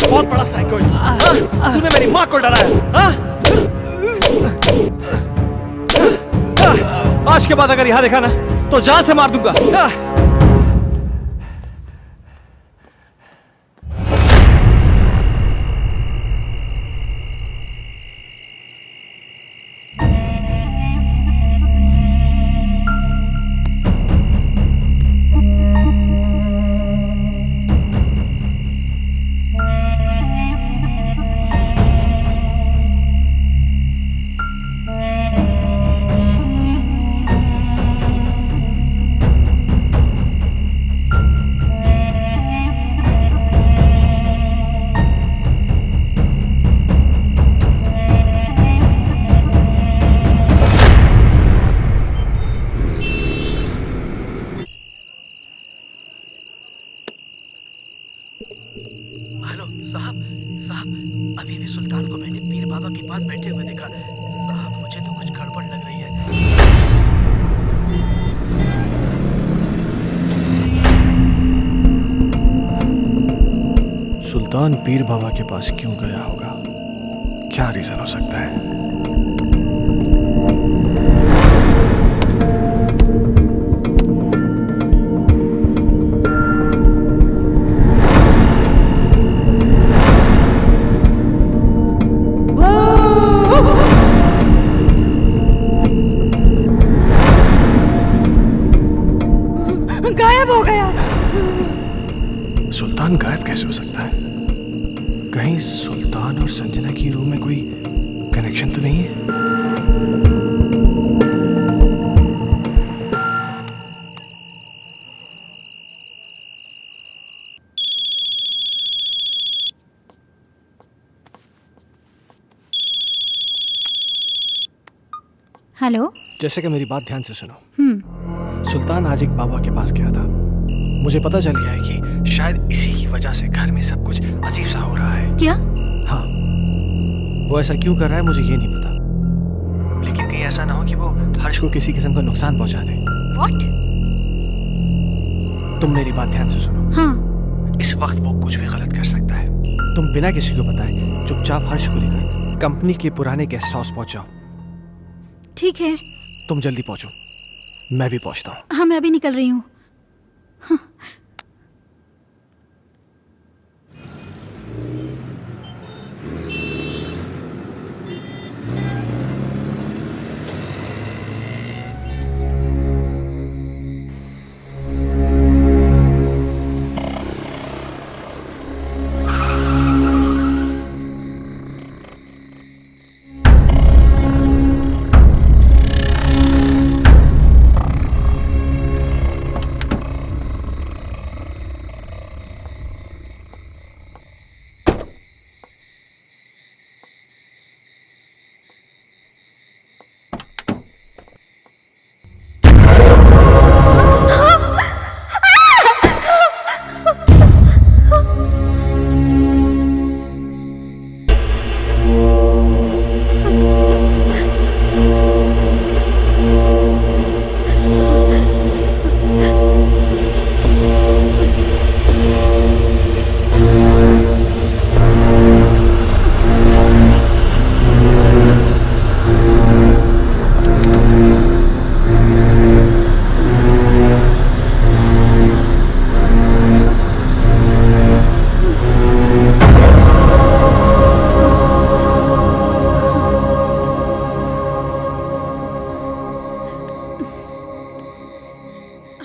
बहुत बड़ा साइको है। तूने मेरी माँ को डराया। आज के बाद अगर यहां देखा ना तो जान से मार दूंगा। हेलो साहब, साहब अभी भी सुल्तान को मैंने पीर बाबा के पास बैठे हुए देखा। साहब मुझे तो कुछ गड़बड़ लग रही है। सुल्तान पीर बाबा के पास क्यों गया होगा? क्या रीजन हो सकता है? गायब हो गया। सुल्तान गायब कैसे हो सकता है? कहीं सुल्तान और संजना की रूम में कोई कनेक्शन तो नहीं है? हेलो। जैसे कि मेरी बात ध्यान से सुनो। सुल्तान आज एक बाबा के पास गया था। मुझे पता चल गया है कि शायद इसी की वजह से घर में सब कुछ अजीब सा हो रहा है। क्या? हाँ, वो ऐसा क्यों कर रहा है मुझे ये नहीं पता, लेकिन कहीं ऐसा ना हो कि वो हर्ष को किसी किस्म का नुकसान पहुंचा दे। What? तुम मेरी बात ध्यान से सुनो। हाँ। इस वक्त वो कुछ भी गलत कर सकता है। तुम बिना किसी को बताए चुपचाप हर्ष को लेकर कंपनी के पुराने गेस्ट हाउस पहुंच जाओ। ठीक है। तुम जल्दी पहुंचो, मैं भी पहुंचता हूँ। हाँ, मैं अभी निकल रही हूँ। हाँ।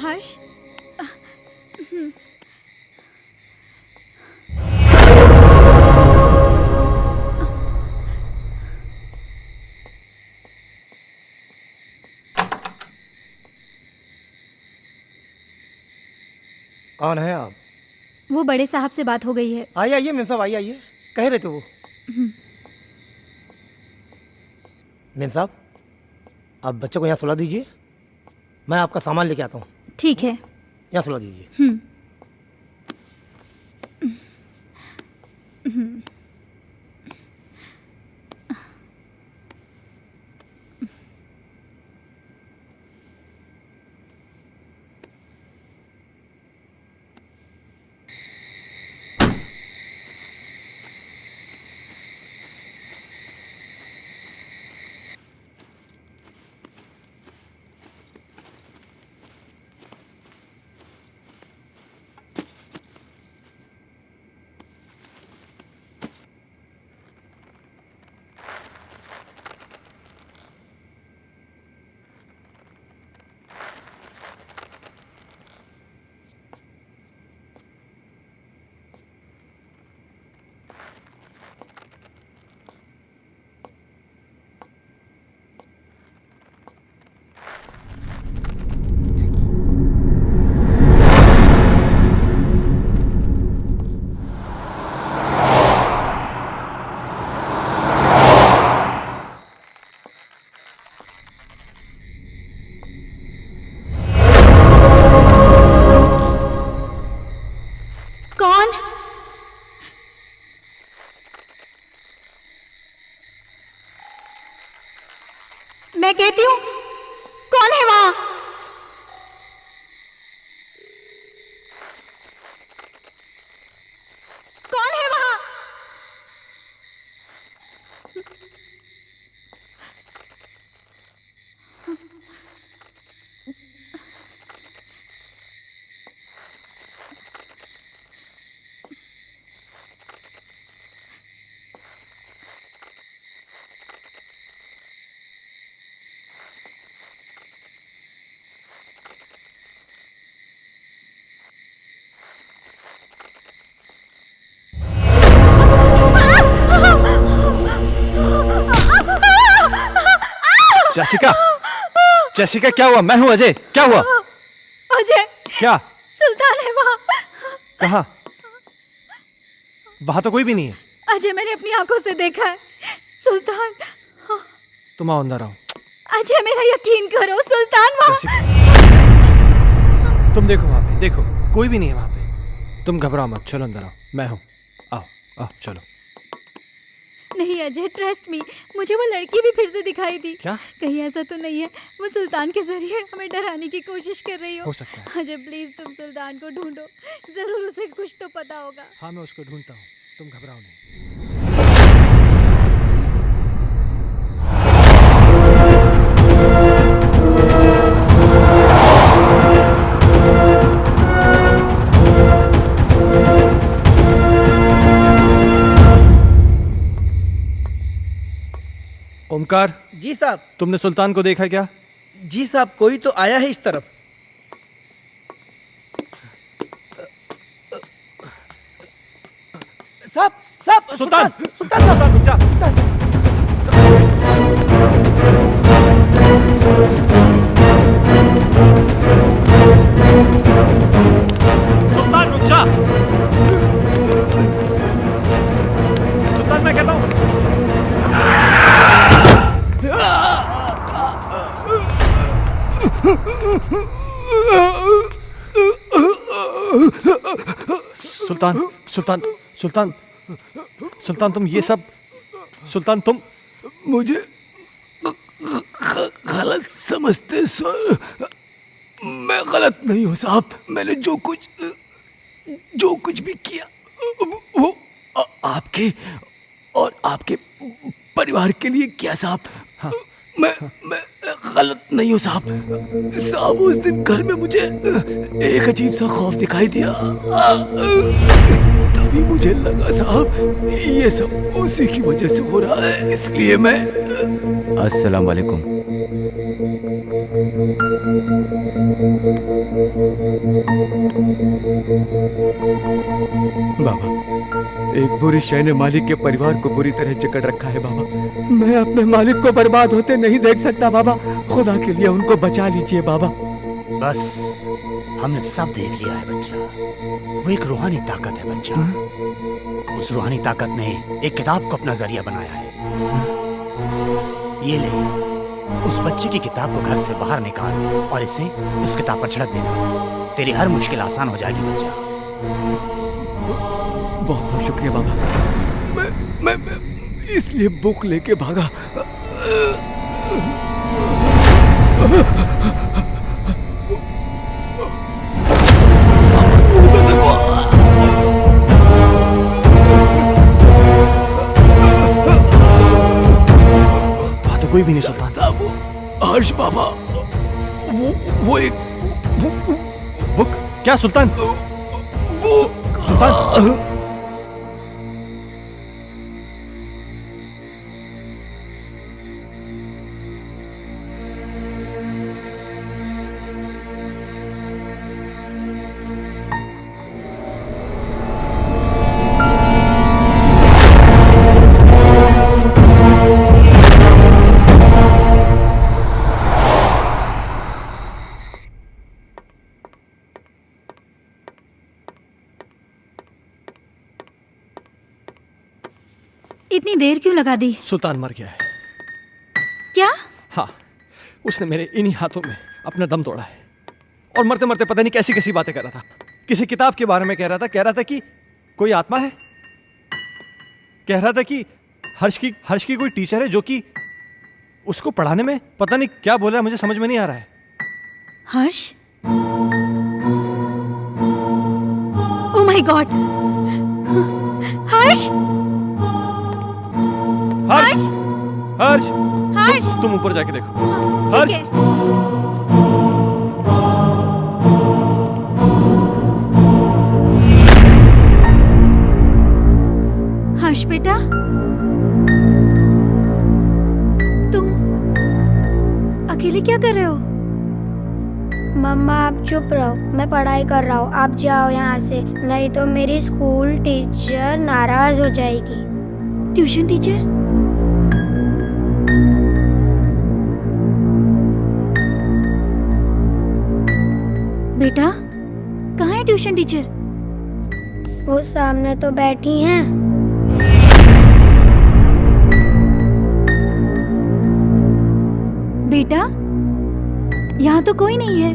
हर्ष। कौन है आप? वो बड़े साहब से बात हो गई है। आइए आइए मेम साहब, आइए आइए। कह रहे थे वो। मेम साहब, आप बच्चे को यहाँ सुला दीजिए, मैं आपका सामान लेके आता हूँ। ठीक है। यहाँ सुला दीजिए। कहती हूँ, कौन है वहां? कौन है वहां? जेसिका, जेसिका क्या हुआ? मैं हूं अजय, क्या हुआ? अजय, क्या? सुल्तान है वहां। कहाँ? वहां तो कोई भी नहीं है। अजय, मैंने अपनी आंखों से देखा है सुल्तान। तुम आओ अंदर आओ। अजय, मेरा यकीन करो, सुल्तान वहां। जेसिका, तुम देखो वहां पे, देखो कोई भी नहीं है वहां पे। तुम घबराओ मत, चलो अंदर आओ, मैं हूं। आओ आओ चलो। नहीं अजय, ट्रस्ट मी, मुझे वो लड़की भी फिर से दिखाई दी। क्या? कहीं ऐसा तो नहीं है वो सुल्तान के जरिए हमें डराने की कोशिश कर रही हो सकता है। अजय प्लीज, तुम सुल्तान को ढूंढो, जरूर उसे कुछ तो पता होगा। हाँ मैं उसको ढूंढता हूँ, तुम घबराओ नहीं। ओमकार। जी साहब। तुमने सुल्तान को देखा क्या? जी साहब, कोई तो आया है इस तरफ। साहब साहब, सुल्तान, सुल्तान साहब, रुक जा। सुल्तान रुक जा। सुल्तान मैं कहता हूँ। सुल्तान, सुल्तान, सुल्तान, सुल्तान तुम ये सब, सुल्तान तुम मुझे गलत समझते सर। मैं गलत नहीं हूँ साहब। मैंने जो कुछ भी किया वो आपके और आपके परिवार के लिए किया साहब। हाँ। मैं गलत नहीं हूँ साहब। साहब उस दिन घर में मुझे एक अजीब सा खौफ दिखाई दिया। तभी मुझे लगा साहब ये सब उसी की वजह से हो रहा है, इसलिए मैं। अस्सलाम वालेकुम। बाबा, एक बुरी शय ने मालिक के परिवार को बुरी तरह जकड़ रखा है बाबा। मैं अपने मालिक को बर्बाद होते नहीं देख सकता बाबा। खुदा के लिए उनको बचा लीजिए बाबा। बस हमने सब देख लिया है बच्चा। वो एक रूहानी ताकत है बच्चा। उस रूहानी ताकत ने एक किताब को अपना जरिया बनाया है। ये ले, उस बच्चे की किताब को घर से बाहर निकाल और इसे उस किताब पर छिड़क देना। तेरी हर मुश्किल आसान हो जाएगी बच्चा। बहुत बहुत शुक्रिया बाबा। मैं इसलिए बुक लेके भागा। वहां तो कोई भी नहीं सुल्तान। साहब, हर्ष बाबा, वो एक बुक? क्या सुल्तान? सुल्तान इतनी देर क्यों लगा दी? सुल्तान मर गया है। क्या? हाँ, उसने मेरे इन्हीं हाथों में अपना दम तोड़ा है। और मरते मरते पता नहीं कैसी कैसी बातें कर रहा था। किसी किताब के बारे में कह रहा था कि कोई आत्मा है। कह रहा था कि हर्ष की कोई टीचर है जो कि उसको पढ़ाने में पता नहीं क्या बोल रहा है, मुझे समझ में नहीं आ रहा है। हर्ष, ओह माय गॉड, हर्ष, हर्ष, हर्ष, हर्ष, तुम ऊपर जाके देखो। ठीक हर्ष, है। हर्ष बेटा, तुम अकेले क्या कर रहे हो? मम्मा आप चुप रहो, मैं पढ़ाई कर रहा हूँ। आप जाओ यहाँ से, नहीं तो मेरी स्कूल टीचर नाराज हो जाएगी। Tuition teacher? बेटा, कहाँ है ट्यूशन टीचर? वो सामने तो बैठी हैं। बेटा, यहाँ तो कोई नहीं है।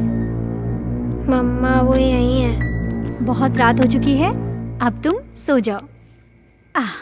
मम्मा वो यहीं है। बहुत रात हो चुकी है, अब तुम सो जाओ। आह,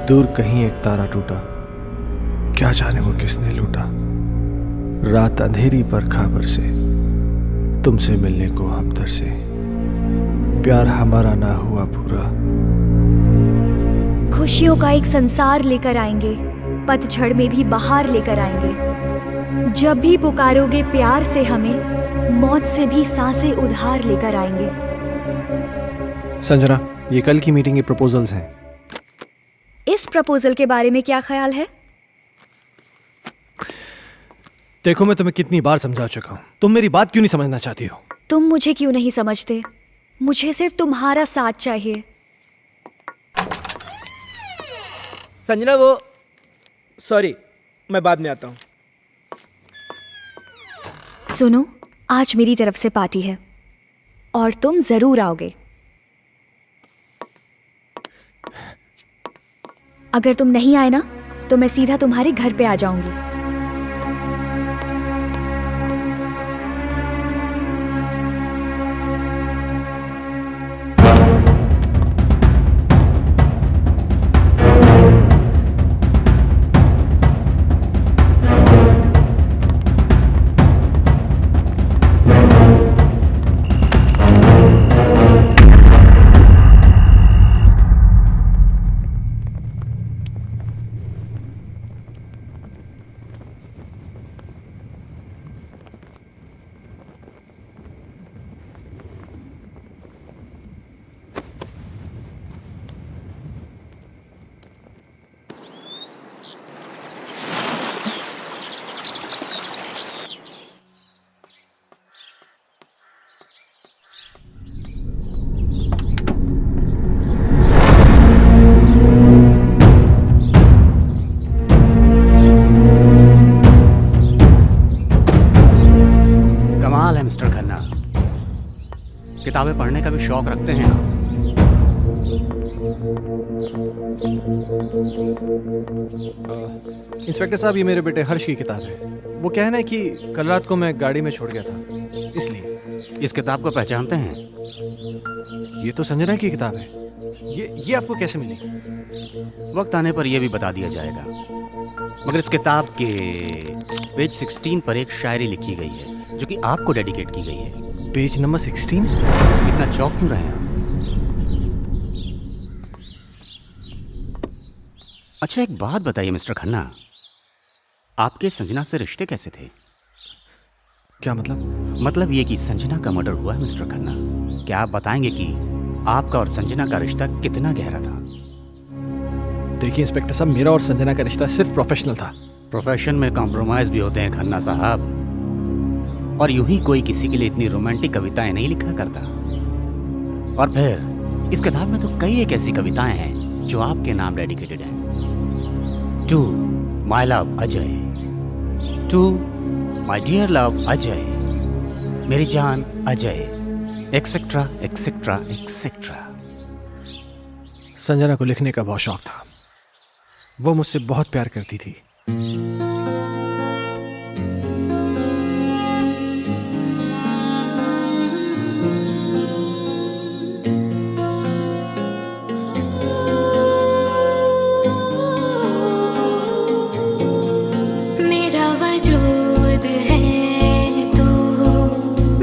दूर कहीं एक तारा टूटा, क्या जाने वो किसने लूटा। रात अंधेरी पर खबर से, तुमसे मिलने को हम तरसे। प्यार हमारा ना हुआ पूरा। खुशियों का एक संसार लेकर आएंगे, पतझड़ में भी बहार लेकर आएंगे। जब भी पुकारोगे प्यार से हमें, मौत से भी सांसें उधार लेकर आएंगे। संजना, ये कल की मीटिंग के प्रपोजल्स हैं। इस प्रपोजल के बारे में क्या ख्याल है? देखो, मैं तुम्हें कितनी बार समझा चुका हूं, तुम मेरी बात क्यों नहीं समझना चाहती हो? तुम मुझे क्यों नहीं समझते? मुझे सिर्फ तुम्हारा साथ चाहिए। संजना, वो सॉरी, मैं बाद में आता हूँ। सुनो, आज मेरी तरफ से पार्टी है और तुम जरूर आओगे। अगर तुम नहीं आए ना, तो मैं सीधा तुम्हारे घर पे आ जाऊंगी। पढ़ने का भी शौक रखते हैं आप। इंस्पेक्टर साहब, ये मेरे बेटे हर्ष की किताब है। वो कहना है कि कल रात को मैं गाड़ी में छोड़ गया था, इसलिए। इस किताब को पहचानते हैं? ये तो संजना की किताब है। ये आपको कैसे मिली? वक्त आने पर यह भी बता दिया जाएगा, मगर इस किताब के पेज 16 पर एक शायरी लिखी गई है जो कि आपको डेडिकेट की गई है। Page number 16? इतना चौंक क्यों रहे हैं आप? अच्छा, एक बात बताइए मिस्टर खन्ना, आपके संजना से रिश्ते कैसे थे? क्या मतलब? मतलब ये कि संजना का मर्डर हुआ है मिस्टर खन्ना। क्या आप बताएंगे कि आपका और संजना का रिश्ता कितना गहरा था? देखिए इंस्पेक्टर साहब, मेरा और संजना का रिश्ता सिर्फ प्रोफेशनल था। प्रोफेशन में कॉम्प्रोमाइज भी होते हैं खन्ना साहब, और यूं ही कोई किसी के लिए इतनी रोमांटिक कविताएं नहीं लिखा करता। और फिर इस किताब में तो कई एक ऐसी कविताएं हैं जो आपके नाम डेडिकेटेड हैं। To my love Ajay, to my dear love Ajay, मेरी जान Ajay, etcetera etcetera etcetera. Sanjana को लिखने का बहुत शौक था। वो मुझसे बहुत प्यार करती थी। मेरा वजूद है तू,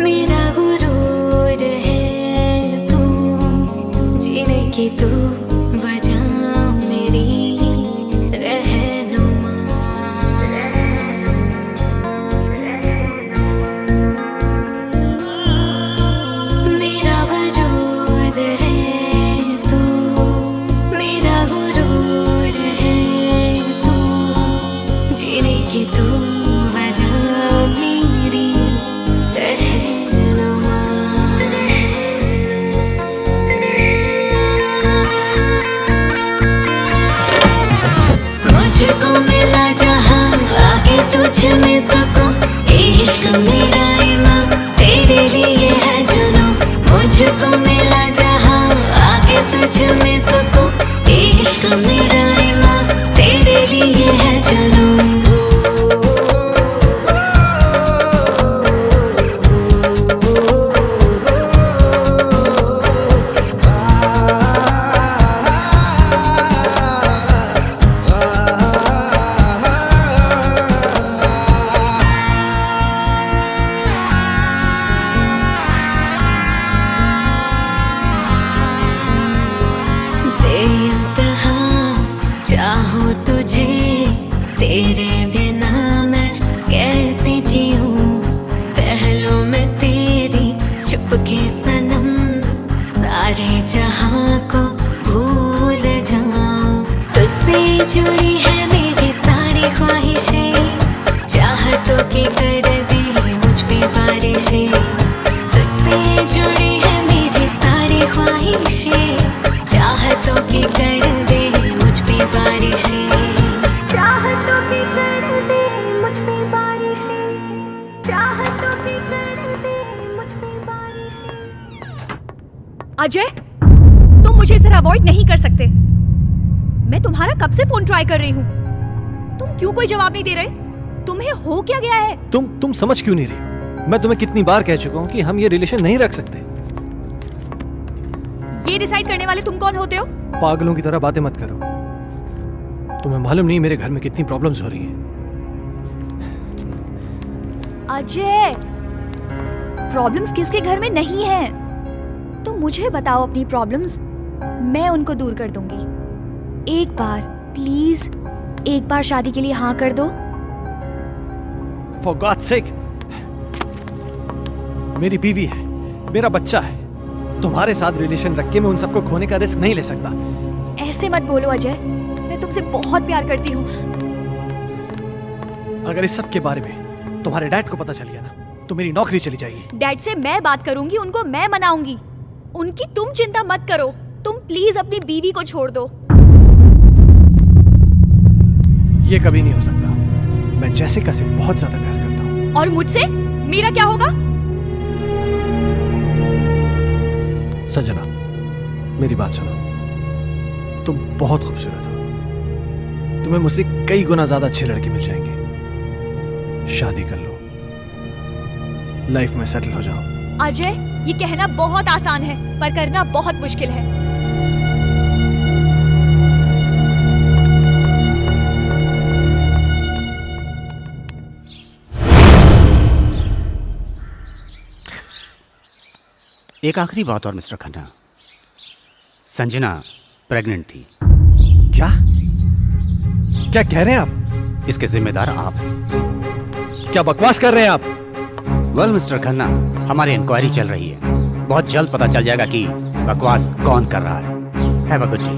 मेरा गुरूर है तू, जीने की तू वजह मेरी रहनुमा। मेरा वजूद है तू, मेरा गुरूर है तू, जीने की तू वजह मेरी रहनुमा। मुझको मिला जहां आके तुझ में सकूं, इश्क मेरा ईमान तेरे लिए है जुनूं। मुझको मिला जहां आके तुझ में सकूं, इश्क मेरा ईमान तेरे लिए है जुनूं। बेइंतहा चाहूं तुझे, तेरे बिना मैं कैसे जीऊं। पहलों में तेरी चुपके सनम, सारे जहां को भूल जाऊं। तुझसे जुड़ी है मेरी सारी ख्वाहिशें, चाहतों की कर दे मुझ पे बारिशें। तुझसे जुड़ी है मेरी सारी ख्वाहिशें, चाहतों की कर दे मुझ पे बारिशें। चाहतों की कर दे मुझ पे बारिशें, चाहतों की कर दे मुझ पे बारिशें। अजय, तुम मुझे इस तरह अवॉइड नहीं कर सकते। मैं तुम्हारा कब से फोन ट्राई कर रही हूँ, तुम क्यों कोई जवाब नहीं दे रहे? तुम्हें हो क्या गया है? तुम समझ क्यों नहीं रही? मैं तुम्हें कितनी बार कह चुका हूँ कि हम ये रिलेशन नहीं रख सकते। ये डिसाइड करने वाले तुम कौन होते हो? पागलों की तरह बातें मत करो। तुम्हें मालूम नहीं मेरे घर में कितनी प्रॉब्लम्स हो रही हैं। अजय, प्रॉब्लम्स किसके घर में नहीं है? तुम मुझे बताओ अपनी प्रॉब्लम्स, मैं उनको दूर कर दूंगी। एक बार प्लीज, एक बार शादी के लिए हाँ कर दो। For God's sake, मेरी बीवी है, मेरा बच्चा है। तुम्हारे साथ रिलेशन रख के मैं उन सबको खोने का रिस्क नहीं ले सकता। ऐसे मत बोलो अजय, मैं तुमसे बहुत प्यार करती हूँ। अगर इस सब के बारे में तुम्हारे डैड को पता चल गया ना, तो मेरी नौकरी चली जाएगी। डैड से मैं बात करूंगी, उनको मैं मनाऊंगी। उनकी तुम चिंता मत करो। तुम प्लीज अपनी बीवी को छोड़ दो। ये कभी नहीं हो सकता। मैं जैसिका से बहुत ज्यादा प्यार करता हूँ। और मुझसे मेरा क्या होगा? संजना, मेरी बात सुनो। तुम बहुत खूबसूरत हो। तुम्हें मुझसे कई गुना ज्यादा अच्छे लड़के मिल जाएंगे। शादी कर लो, लाइफ में सेटल हो जाओ। अजय, ये कहना बहुत आसान है पर करना बहुत मुश्किल है। एक आखिरी बात और मिस्टर खन्ना, संजना प्रेग्नेंट थी। क्या क्या कह रहे हैं आप? इसके जिम्मेदार आप हैं। क्या बकवास कर रहे हैं आप? वेल मिस्टर खन्ना, हमारी इंक्वायरी चल रही है। बहुत जल्द पता चल जाएगा कि बकवास कौन कर रहा है। Have a good day.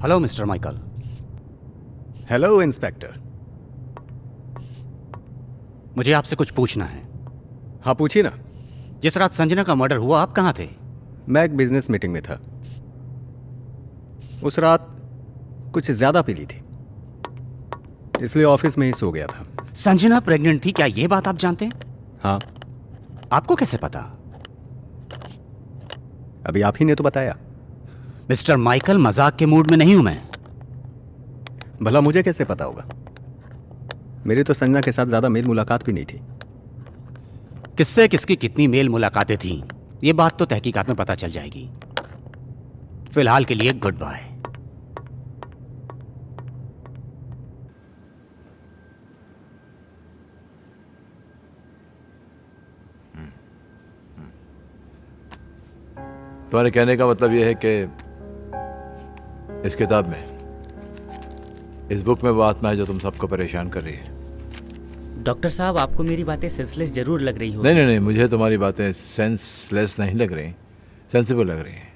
Hello mister Michael. Hello inspector. मुझे आपसे कुछ पूछना है। हाँ पूछिए ना। जिस रात संजना का मर्डर हुआ आप कहाँ थे? मैं एक बिजनेस मीटिंग में था। उस रात कुछ ज्यादा पी ली थी, इसलिए ऑफिस में ही सो गया था। संजना प्रेग्नेंट थी, क्या यह बात आप जानते हैं? हाँ। आपको कैसे पता? अभी आप ही ने तो बताया। मिस्टर माइकल, मजाक के मूड में नहीं हूं मैं। भला मुझे कैसे पता होगा? मेरी तो संजना के साथ ज्यादा मेल मुलाकात भी नहीं थी। किससे किसकी कितनी मेल मुलाकातें थीं, ये बात तो तहकीकात में पता चल जाएगी। फिलहाल के लिए गुड बाय। तुम्हारे कहने का मतलब यह है कि इस किताब में, इस बुक में वो आत्मा है जो तुम सबको परेशान कर रही है। डॉक्टर साहब, आपको मेरी बातें सेंसलेस जरूर लग रही हो। नहीं, मुझे तुम्हारी बातें सेंसलेस नहीं लग रही, सेंसिबल लग रही हैं।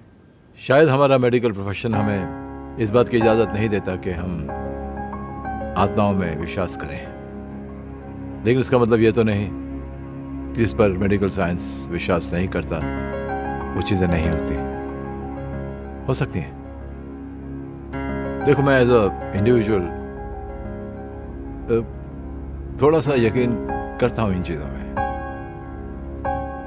शायद हमारा मेडिकल प्रोफेशन हमें इस बात की इजाज़त नहीं देता कि हम आत्माओं में विश्वास करें, लेकिन उसका मतलब ये तो नहीं कि जिस पर मेडिकल साइंस विश्वास नहीं करता वो चीज़ें नहीं होती। हो सकती हैं। देखो, मैं एज अ इंडिविजुअल थोड़ा सा यकीन करता हूँ इन चीज़ों में।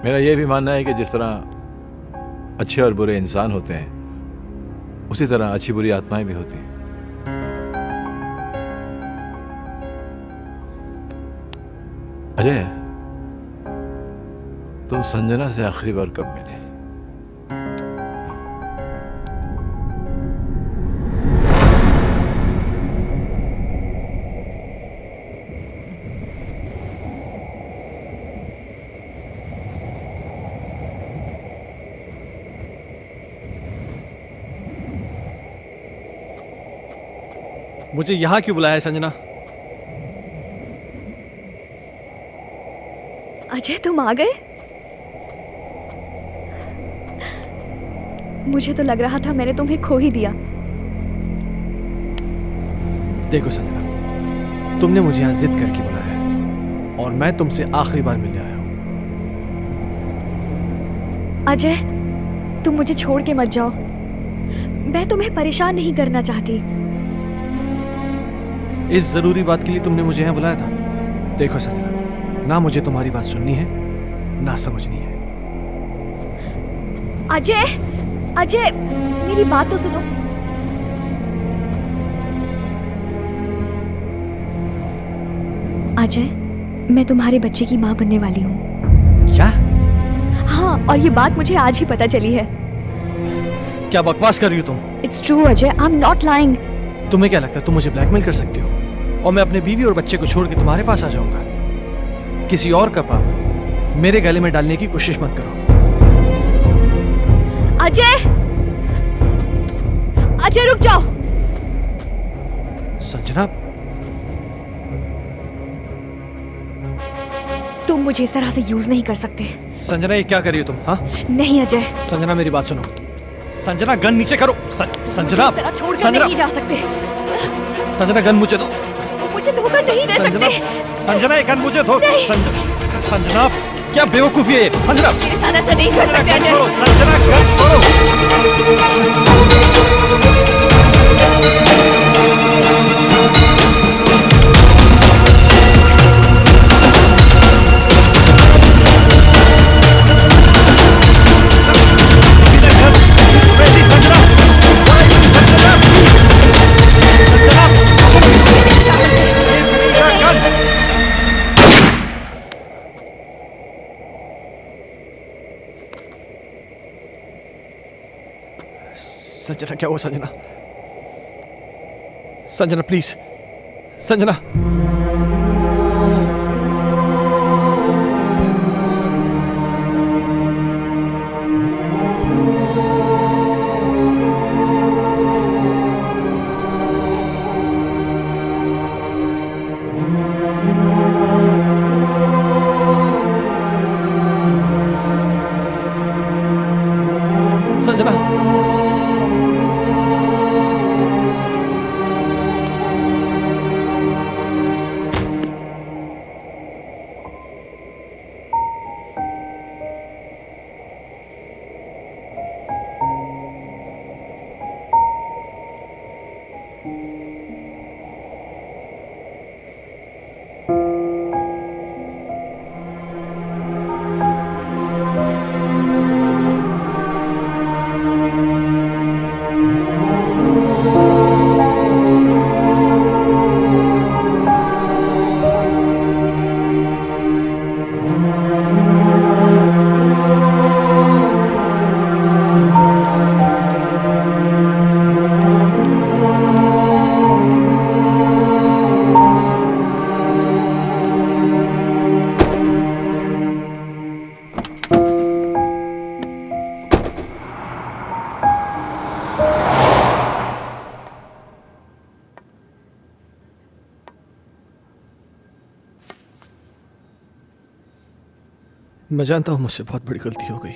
मेरा यह भी मानना है कि जिस तरह अच्छे और बुरे इंसान होते हैं, उसी तरह अच्छी बुरी आत्माएं भी होती हैं। अजय, तुम संजना से आखिरी बार कब मिले? मुझे यहां क्यों बुलाया है संजना? अजय, तुम आ गए? मुझे तो लग रहा था मैंने तुम्हें खो ही दिया। देखो संजना, तुमने मुझे यहां जिद करके बुलाया है और मैं तुमसे आखिरी बार मिलने आया हूं। अजय, तुम मुझे छोड़ के मत जाओ। मैं तुम्हें परेशान नहीं करना चाहती। इस जरूरी बात के लिए तुमने मुझे यहाँ बुलाया था? देखो संजना, ना मुझे तुम्हारी बात सुननी है ना समझनी है। अजय, अजय, मेरी बात तो सुनो। अजय, मैं तुम्हारे बच्चे की माँ बनने वाली हूँ। क्या? हाँ, और ये बात मुझे आज ही पता चली है। क्या बकवास कर रही हो तुम? It's true Ajay, I am not lying. तुम्हें क्या लगता है तुम मुझे ब्लैकमेल कर सकती हो और मैं अपने बीवी और बच्चे को छोड़ के तुम्हारे पास आ जाऊंगा? किसी और का पाप मेरे गले में डालने की कोशिश मत करो। अजय, अजय रुक जाओ। संजना, तुम मुझे इस तरह से यूज नहीं कर सकते। संजना, ये क्या कर रही हो तुम? हाँ? नहीं अजय। संजना, मेरी बात सुनो। संजना, गन नीचे करो। संजना, इस तरह छोड़कर नहीं जा सकते। संजना, गन मुझे दो। मुझे धोखा नहीं दे सकते। संजना, ये गन मुझे दो। संजना, क्या बेवकूफी है? संजना, मेरे साथ ऐसा नहीं कर सकते अजय। संजना, गन छोड़ो। संजना क्या हुआ संजना? संजना प्लीज, संजना। संजना मैं जानता हूं मुझसे बहुत बड़ी गलती हो गई,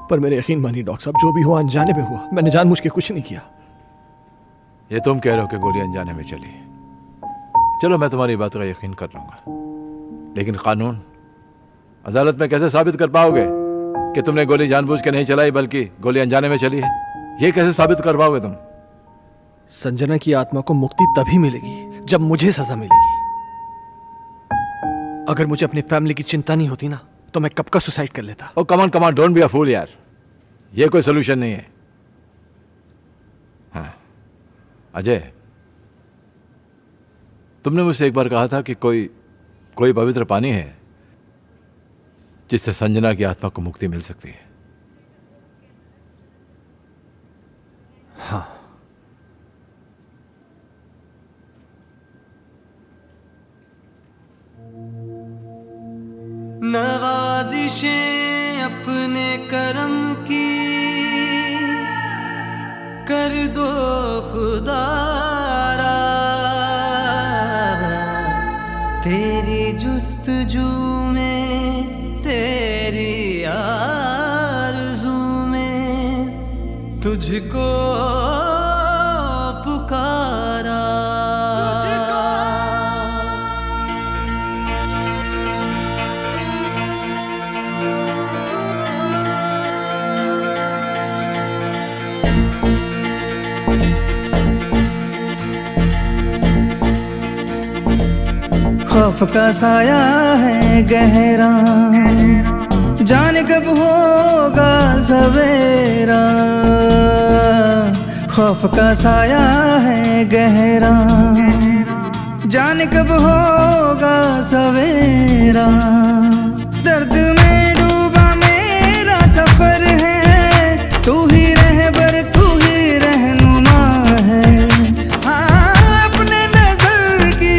पर मेरे यकीन मानिए डॉक्टर साहब, जो भी हुआ अनजाने में हुआ। मैंने जानबूझ के कुछ नहीं किया। ये तुम कह रहे हो कि गोली अनजाने में चली। चलो मैं तुम्हारी बात का यकीन कर लूंगा, लेकिन कानून अदालत में कैसे साबित कर पाओगे कि तुमने गोली जानबूझ के नहीं चलाई बल्कि गोली अनजाने में चली है? ये कैसे साबित कर पाओगे तुम? संजना की आत्मा को मुक्ति तभी मिलेगी जब मुझे सजा मिलेगी। अगर मुझे अपनी फैमिली की चिंता नहीं होती ना, तो मैं कब का सुसाइड कर लेता। ओ कमान कमान, डोंट बी अ फूल यार, ये कोई सोल्यूशन नहीं है। हाँ अजय, तुमने मुझसे एक बार कहा था कि कोई पवित्र पानी है जिससे संजना की आत्मा को मुक्ति मिल सकती है। हाँ, नवाजिशें अपने करम की कर दो खुदारा, तेरी जुस्तजू में तेरी आरज़ू में तुझको पुकारा। खौफ का साया है गहरा, जाने कब होगा सवेरा। खौफ का साया है गहरा, जाने कब होगा सवेरा। दर्द में डूबा मेरा सफर है, तू ही रहबर तू ही रहनुमा है। हाँ अपने नजर की,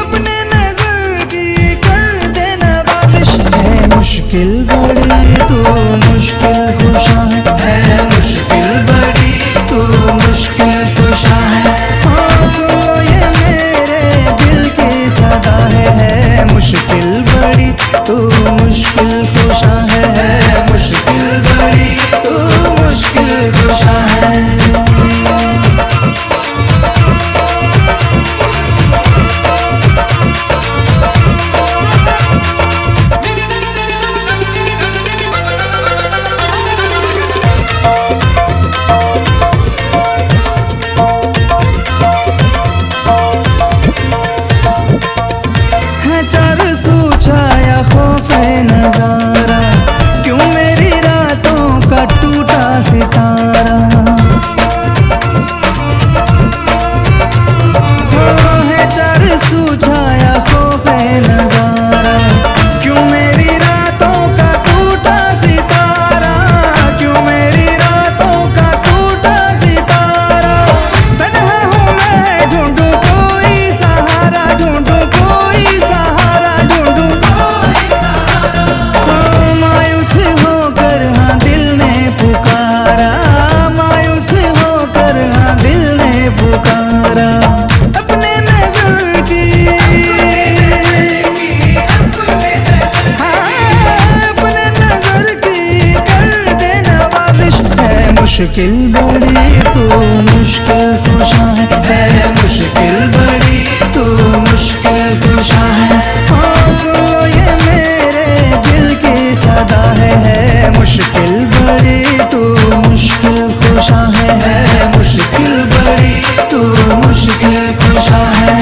अपने नजर की कर देना बाजिश। है मुश्किल बड़ी तू मुश्किल कुशा है, मुश्किल बड़ी तू मुश्किल कुशा है। हाँ सुनो ये मेरे दिल की सदा है, मुश्किल बड़ी तू मुश्किल कुशा है, मुश्किल बड़ी तू मुश्किल कुशा है। मुश्किल बड़ी तू मुश्किल कुशा है मुश्किल बड़ी तू मुश्किल कुशा है। हाँ सुन लो ये मेरे दिल की सदा है मुश्किल बड़ी तू मुश्किल कुशा है मुश्किल बड़ी तू मुश्किल कुशा है।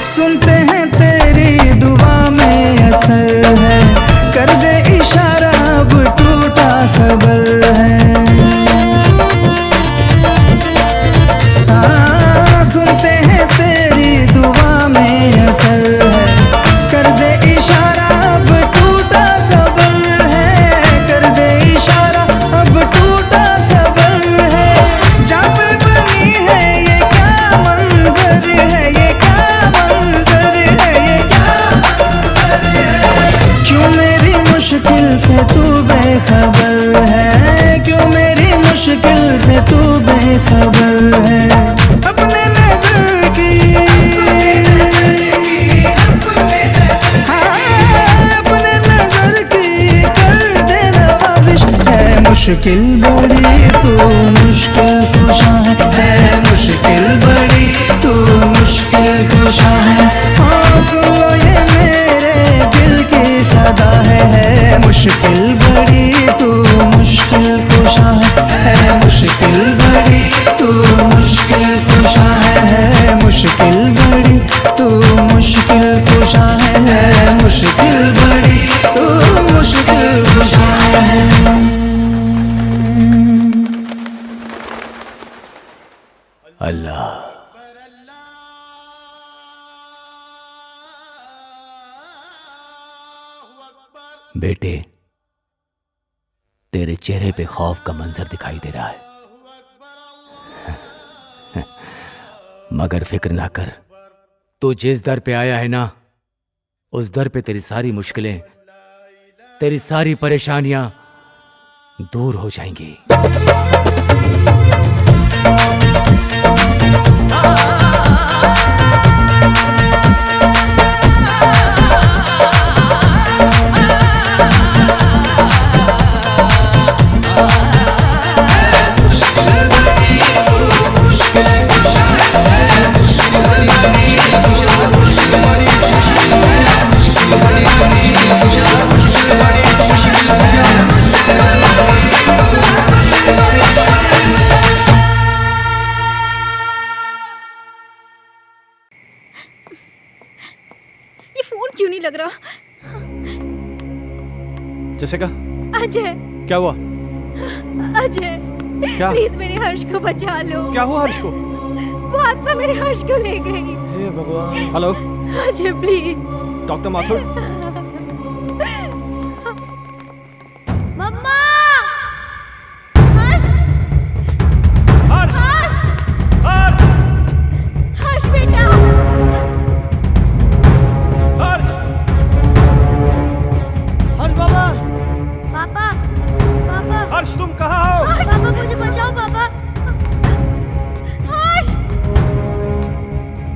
सुनते हैं तेरी दुआ में असर है कर दे इशारा अब टूटा सबर है। हाँ सुनते हैं तेरी दुआ में असर है कर दे इशारा अब टूटा सबर है कर दे इशारा अब टूटा सबर है। जब बनी है ये क्या मंजर है ये क्या मंजर है ये क्या मंजर है। क्यों मेरी मुश्किल से तू बेखबर है क्यों मेरी मुश्किल से तू बेखबर है। अपने नजर की हाँ अपने नजर की कर दे नवाजिश है मुश्किल बड़ी तू मुश्किल कुशा है मुश्किल बड़ी तू मुश्किल कुशा है। हाँ सुन लो ये मेरे दिल की सदा है मुश्किल बड़ी तू मुश्किल कुशा है मुश्किल बड़ी तू मुश्किल कुशा है मुश्किल बड़ी तू मुश्किल कुशा है मुश्किल बड़ी तू मुश्किल कुशा है। अल्लाह बेटे तेरे चेहरे पे खौफ का मंजर दिखाई दे रहा है मगर फिक्र ना कर तू जिस दर पे आया है ना उस दर पे तेरी सारी मुश्किलें तेरी सारी परेशानियां दूर हो जाएंगी। ये फोन क्यों नहीं लग रहा? जैसिका अजय क्या हुआ? अजय क्या? प्लीज मेरे हर्ष को बचा लो। क्या हुआ हर्ष को? वो आत्मा मेरे हर्ष को ले गई। हे भगवान। Hello Ajay please. Doctor Mathur mumma Harsh Harsh Harsh Harsh बेटा हर्ष हर्ष बाबा पापा पापा हर्ष तुम कहाँ हो? पापा मुझे बचाओ पापा हर्ष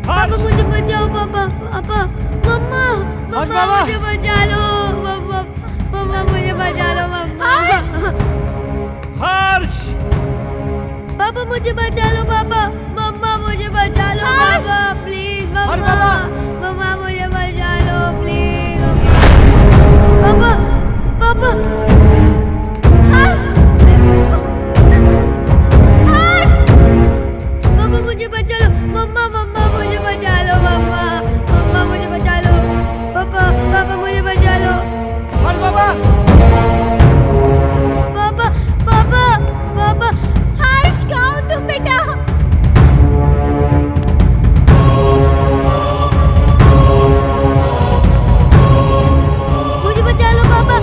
पापा मुझे बचाओ पापा पापा मम्मा मम्मा मुझे बचा लो मम्मा मम्मा मुझे बचा लो मम्मा हर्ष पापा मुझे बचा लो पापा मम्मा मुझे बचा लो पापा प्लीज मम्मा मम्मा मुझे बचा लो प्लीज पापा पापा हर्ष हर्ष पापा मुझे बचा लो मम्मा मम्मा मुझे बचा लो मम्मा मम्मा मुझे बचा लो पापा पापा मुझे बचा लो हर्ष बाबा पापा पापा पापा हर्ष कहाँ हो तुम बेटा? मुझे बचा लो पापा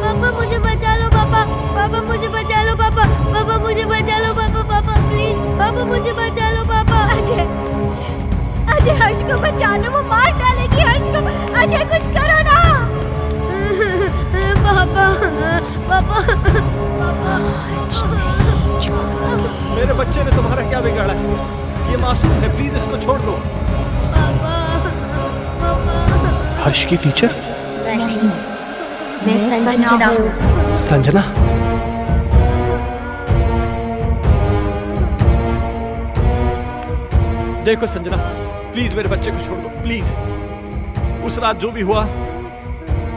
पापा मुझे बचा लो पापा पापा मुझे बचा लो पापा पापा मुझे बचा लो पापा पापा प्लीज पापा मुझे बचा लो पापा अजय अजय हर्ष को बचा लो वो मार डालेगी हर्ष को। अजय कुछ करो ना। पापा पापा मेरे बच्चे ने तुम्हारा क्या बिगाड़ा है? ये मासूम है, प्लीज इसको छोड़ दो। हर्ष की टीचर? नहीं, मैं संजना हूँ। संजना? देखो संजना, प्लीज मेरे बच्चे को छोड़ दो, प्लीज। उस रात जो भी हुआ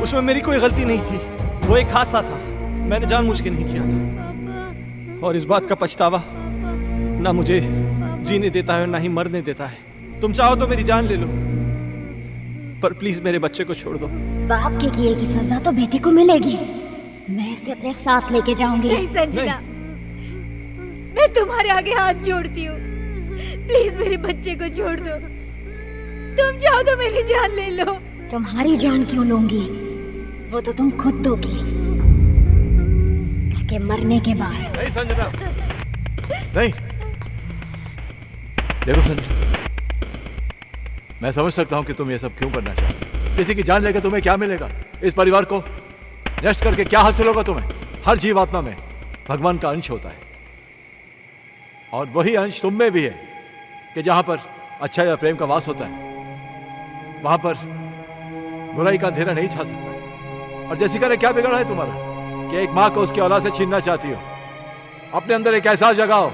उसमें मेरी कोई गलती नहीं थी, वो एक हादसा था, मैंने जानबूझ के नहीं किया था। और इस बात का पछतावा ना मुझे जीने देता है और ना ही मरने देता है। तुम चाहो तो मेरी जान ले लो, पर प्लीज मेरे बच्चे को छोड़ दो। बाप के किए की सजा तो बेटे को मिलेगी। मैं इसे अपने साथ लेके जाऊंगी। नहीं संजना, मैं तुम्हारे आगे हाथ जोड़ती हूँ, प्लीज मेरे बच्चे को छोड़ दो। तुम चाहो तो मेरी जान ले लो। तुम्हारी जान क्यों लूंगी? वो तो तुम खुद दोगी इसके मरने के बाद। नहीं संजना, नहीं। देखो संजना, मैं समझ सकता हूं कि तुम ये सब क्यों करना चाहती हो। किसी की जान लेकर तुम्हें क्या मिलेगा? इस परिवार को नष्ट करके क्या हासिल होगा तुम्हें? हर जीवात्मा में भगवान का अंश होता है, और वही अंश तुम में भी है कि जहां पर अच्छा या प्रेम का वास होता है वहां पर बुराई का अंधेरा नहीं छा सकता। और जैसिका ने क्या बिगाड़ा है तुम्हारा कि एक माँ को उसकी औलाद से छीनना चाहती हो? अपने अंदर एक एहसास जगाओ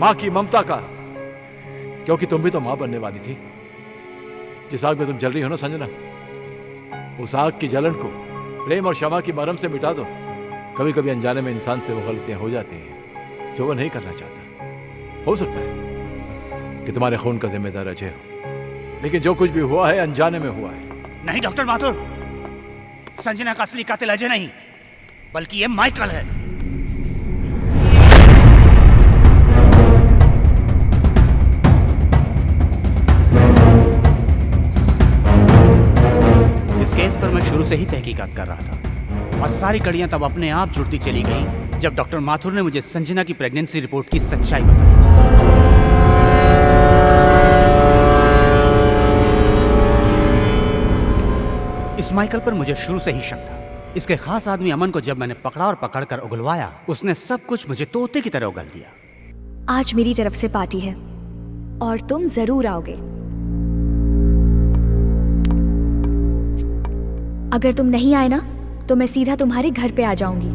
माँ की ममता का, क्योंकि तुम भी तो माँ बनने वाली थी। जिस आग में तुम जल रही हो ना संजना, उस आग की जलन को प्रेम और क्षमा की मरहम से मिटा दो। कभी कभी अनजाने में इंसान से वो गलतियां हो जाती हैं जो वो नहीं करना चाहता। हो सकता है कि तुम्हारे खून का जिम्मेदार अजय हो, लेकिन जो कुछ भी हुआ है अनजाने में हुआ है। नहीं डॉक्टर माथुर, संजना का असली कातिल अजय नहीं बल्कि ये माइकल है। इस केस पर मैं शुरू से ही तहकीकात कर रहा था और सारी कड़ियां तब अपने आप जुड़ती चली गई जब डॉक्टर माथुर ने मुझे संजना की प्रेगनेंसी रिपोर्ट की सच्चाई बताई। इस माइकल पर मुझे शुरू से ही शक था। इसके खास आदमी अमन को जब मैंने पकड़ा और पकड़कर उगलवाया, उसने सब कुछ मुझे तोते की तरह उगल दिया। आज मेरी तरफ से पार्टी है और तुम जरूर आओगे। अगर तुम नहीं आए ना तो मैं सीधा तुम्हारे घर पे आ जाऊंगी।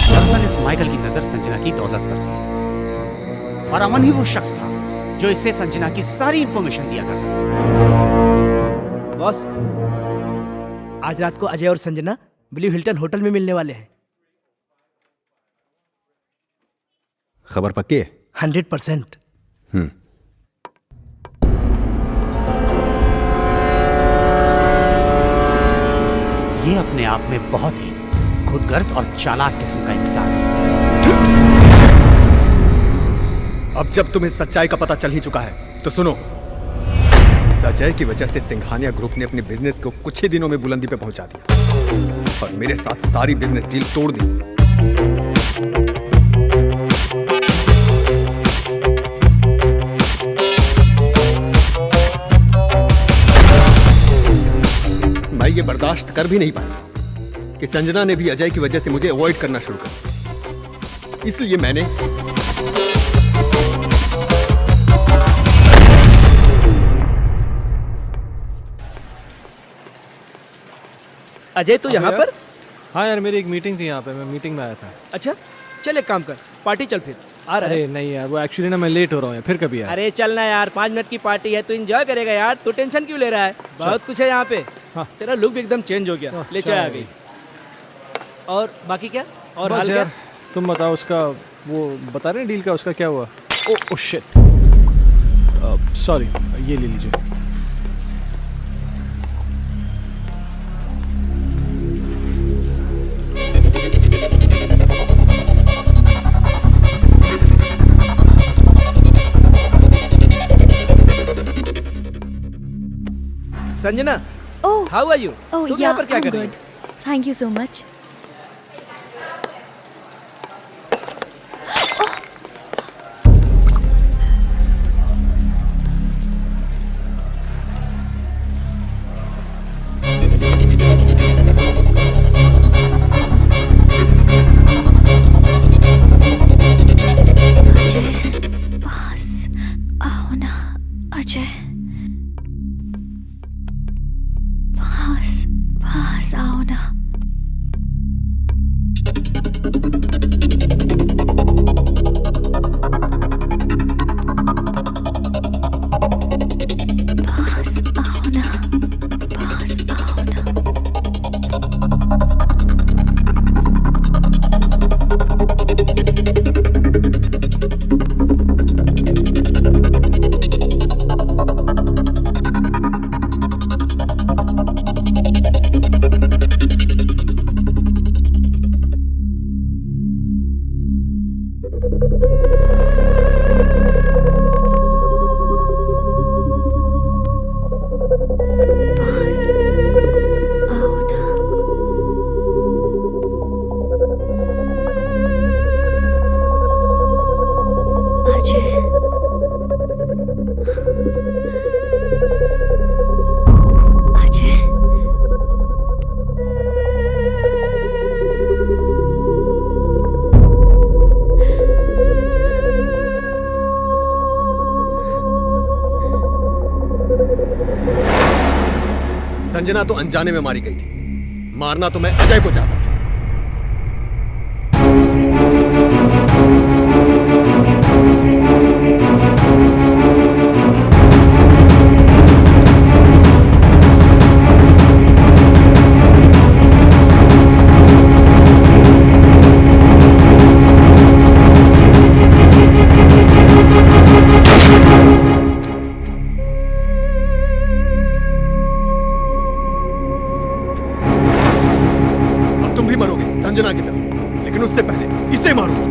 दरअसल इस माइकल की नजर संजना की दौलत पर थी और अमन ही वो शख्स था जो इससे संजना की सारी इंफॉर्मेशन दिया करता था। बॉस, आज रात को अजय और संजना ब्लू हिल्टन होटल में मिलने वाले हैं। खबर पक्की है? 100%। ये अपने आप में बहुत ही खुदगर्ज और चालाक किस्म का इंसान है। अब जब तुम्हें सच्चाई का पता चल ही चुका है तो सुनो। अजय की वजह से सिंघानिया ग्रुप ने अपने बिजनेस को कुछ ही दिनों में बुलंदी पे पहुंचा दिया और मेरे साथ सारी बिजनेस डील तोड़ दी। मैं ये बर्दाश्त कर भी नहीं पाया कि संजना ने भी अजय की वजह से मुझे अवॉइड करना शुरू कर दिया। इसलिए मैंने अजय तो यहाँ पर? हाँ यार, मेरी एक मीटिंग थी यहाँ पे, मैं मीटिंग में आया था। अच्छा चल, एक काम कर, पार्टी चल फिर। आ रहा है? अरे नहीं यार, वो एक्चुअली ना मैं लेट हो रहा हूँ यार, फिर कभी यार। अरे चलना यार, 5 मिनट की पार्टी है, तू एंजॉय करेगा यार, तू टेंशन क्यों ले रहा है? बहुत कुछ है यहाँ पे। हाँ। तेरा लुक भी एकदम चेंज हो गया, ले चाय आ गई। और बाकी क्या? और हाल क्या? तुम बताओ, उसका वो बता रहे हैं डील का, उसका क्या हुआ? ओ शिट, सॉरी, ये ले लीजिए। Sanjana, oh, how are you? Oh तुम यहाँ पर क्या कर रही good. Thank you so much. पास आओ ना, पास आओ ना। पास आओ ना। अजय, अजय, संजना तो अनजाने में मारी गई थी, मारना तो मैं अजय को चाहता था। तुम भी मरोगे संजना की तरह, लेकिन उससे पहले इसे मारूंगा।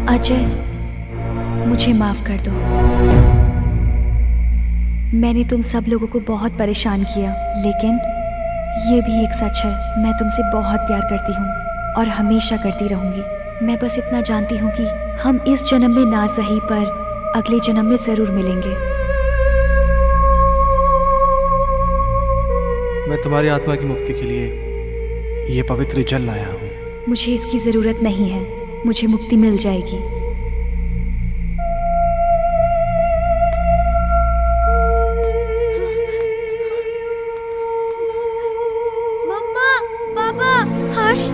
अजय, मुझे माफ कर दो। मैंने तुम सब लोगों को बहुत परेशान किया, लेकिन ये भी एक सच है, मैं तुमसे बहुत प्यार करती हूँ और हमेशा करती रहूँगी। मैं बस इतना जानती हूँ कि हम इस जन्म में ना सही पर अगले जन्म में ज़रूर मिलेंगे। मैं तुम्हारी आत्मा की मुक्ति के लिए ये पवित्र जल लाया हूँ। मुझे इसकी ज़रूरत नहीं है, मुझे मुक्ति मिल जाएगी। मम्मा, पापा, हर्ष।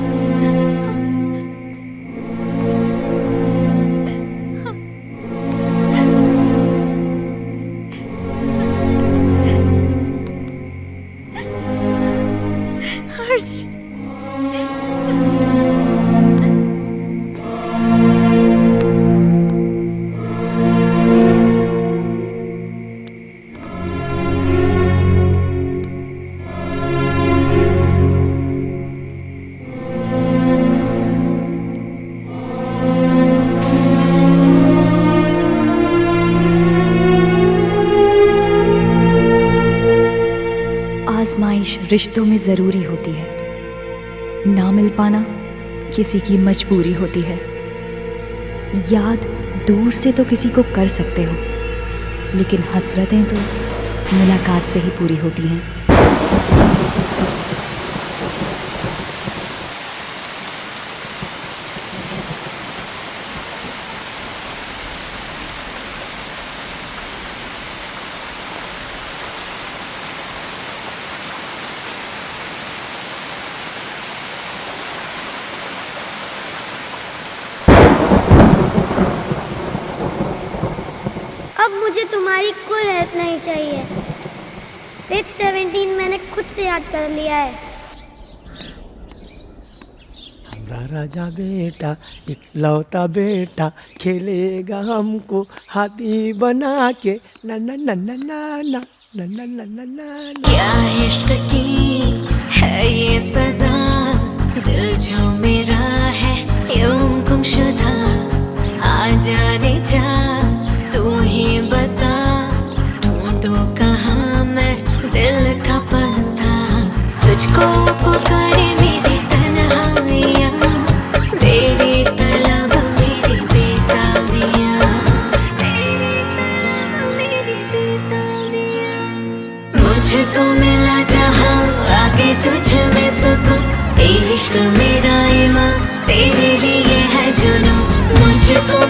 आजमाइश रिश्तों में ज़रूरी होती है, ना मिल पाना किसी की मजबूरी होती है। याद दूर से तो किसी को कर सकते हो, लेकिन हसरतें तो मुलाकात से ही पूरी होती हैं। अब मुझे तुम्हारी कोई हेल्प नहीं चाहिए। पेज 17 मैंने खुद से याद कर लिया है। हमारा राजा बेटा इकलौता बेटा खेलेगा हमको हाथी बना के ना ना ना ना ना ना ना ना ना ना ना। क्या इश्क की है ये सजा, दिल जो मेरा है यूं गुमशुदा, आ जाने जा तू ही बता, ढूंढूं कहाँ मैं दिल का पता, तुझको पुकारे मेरी तन्हाइयाँ, मेरी तलब मेरी बेताबियाँ, मुझको मिला जहाँ आके तुझ में सुकून, इश्क मेरा ईमान तेरे लिए है जुनून, मुझको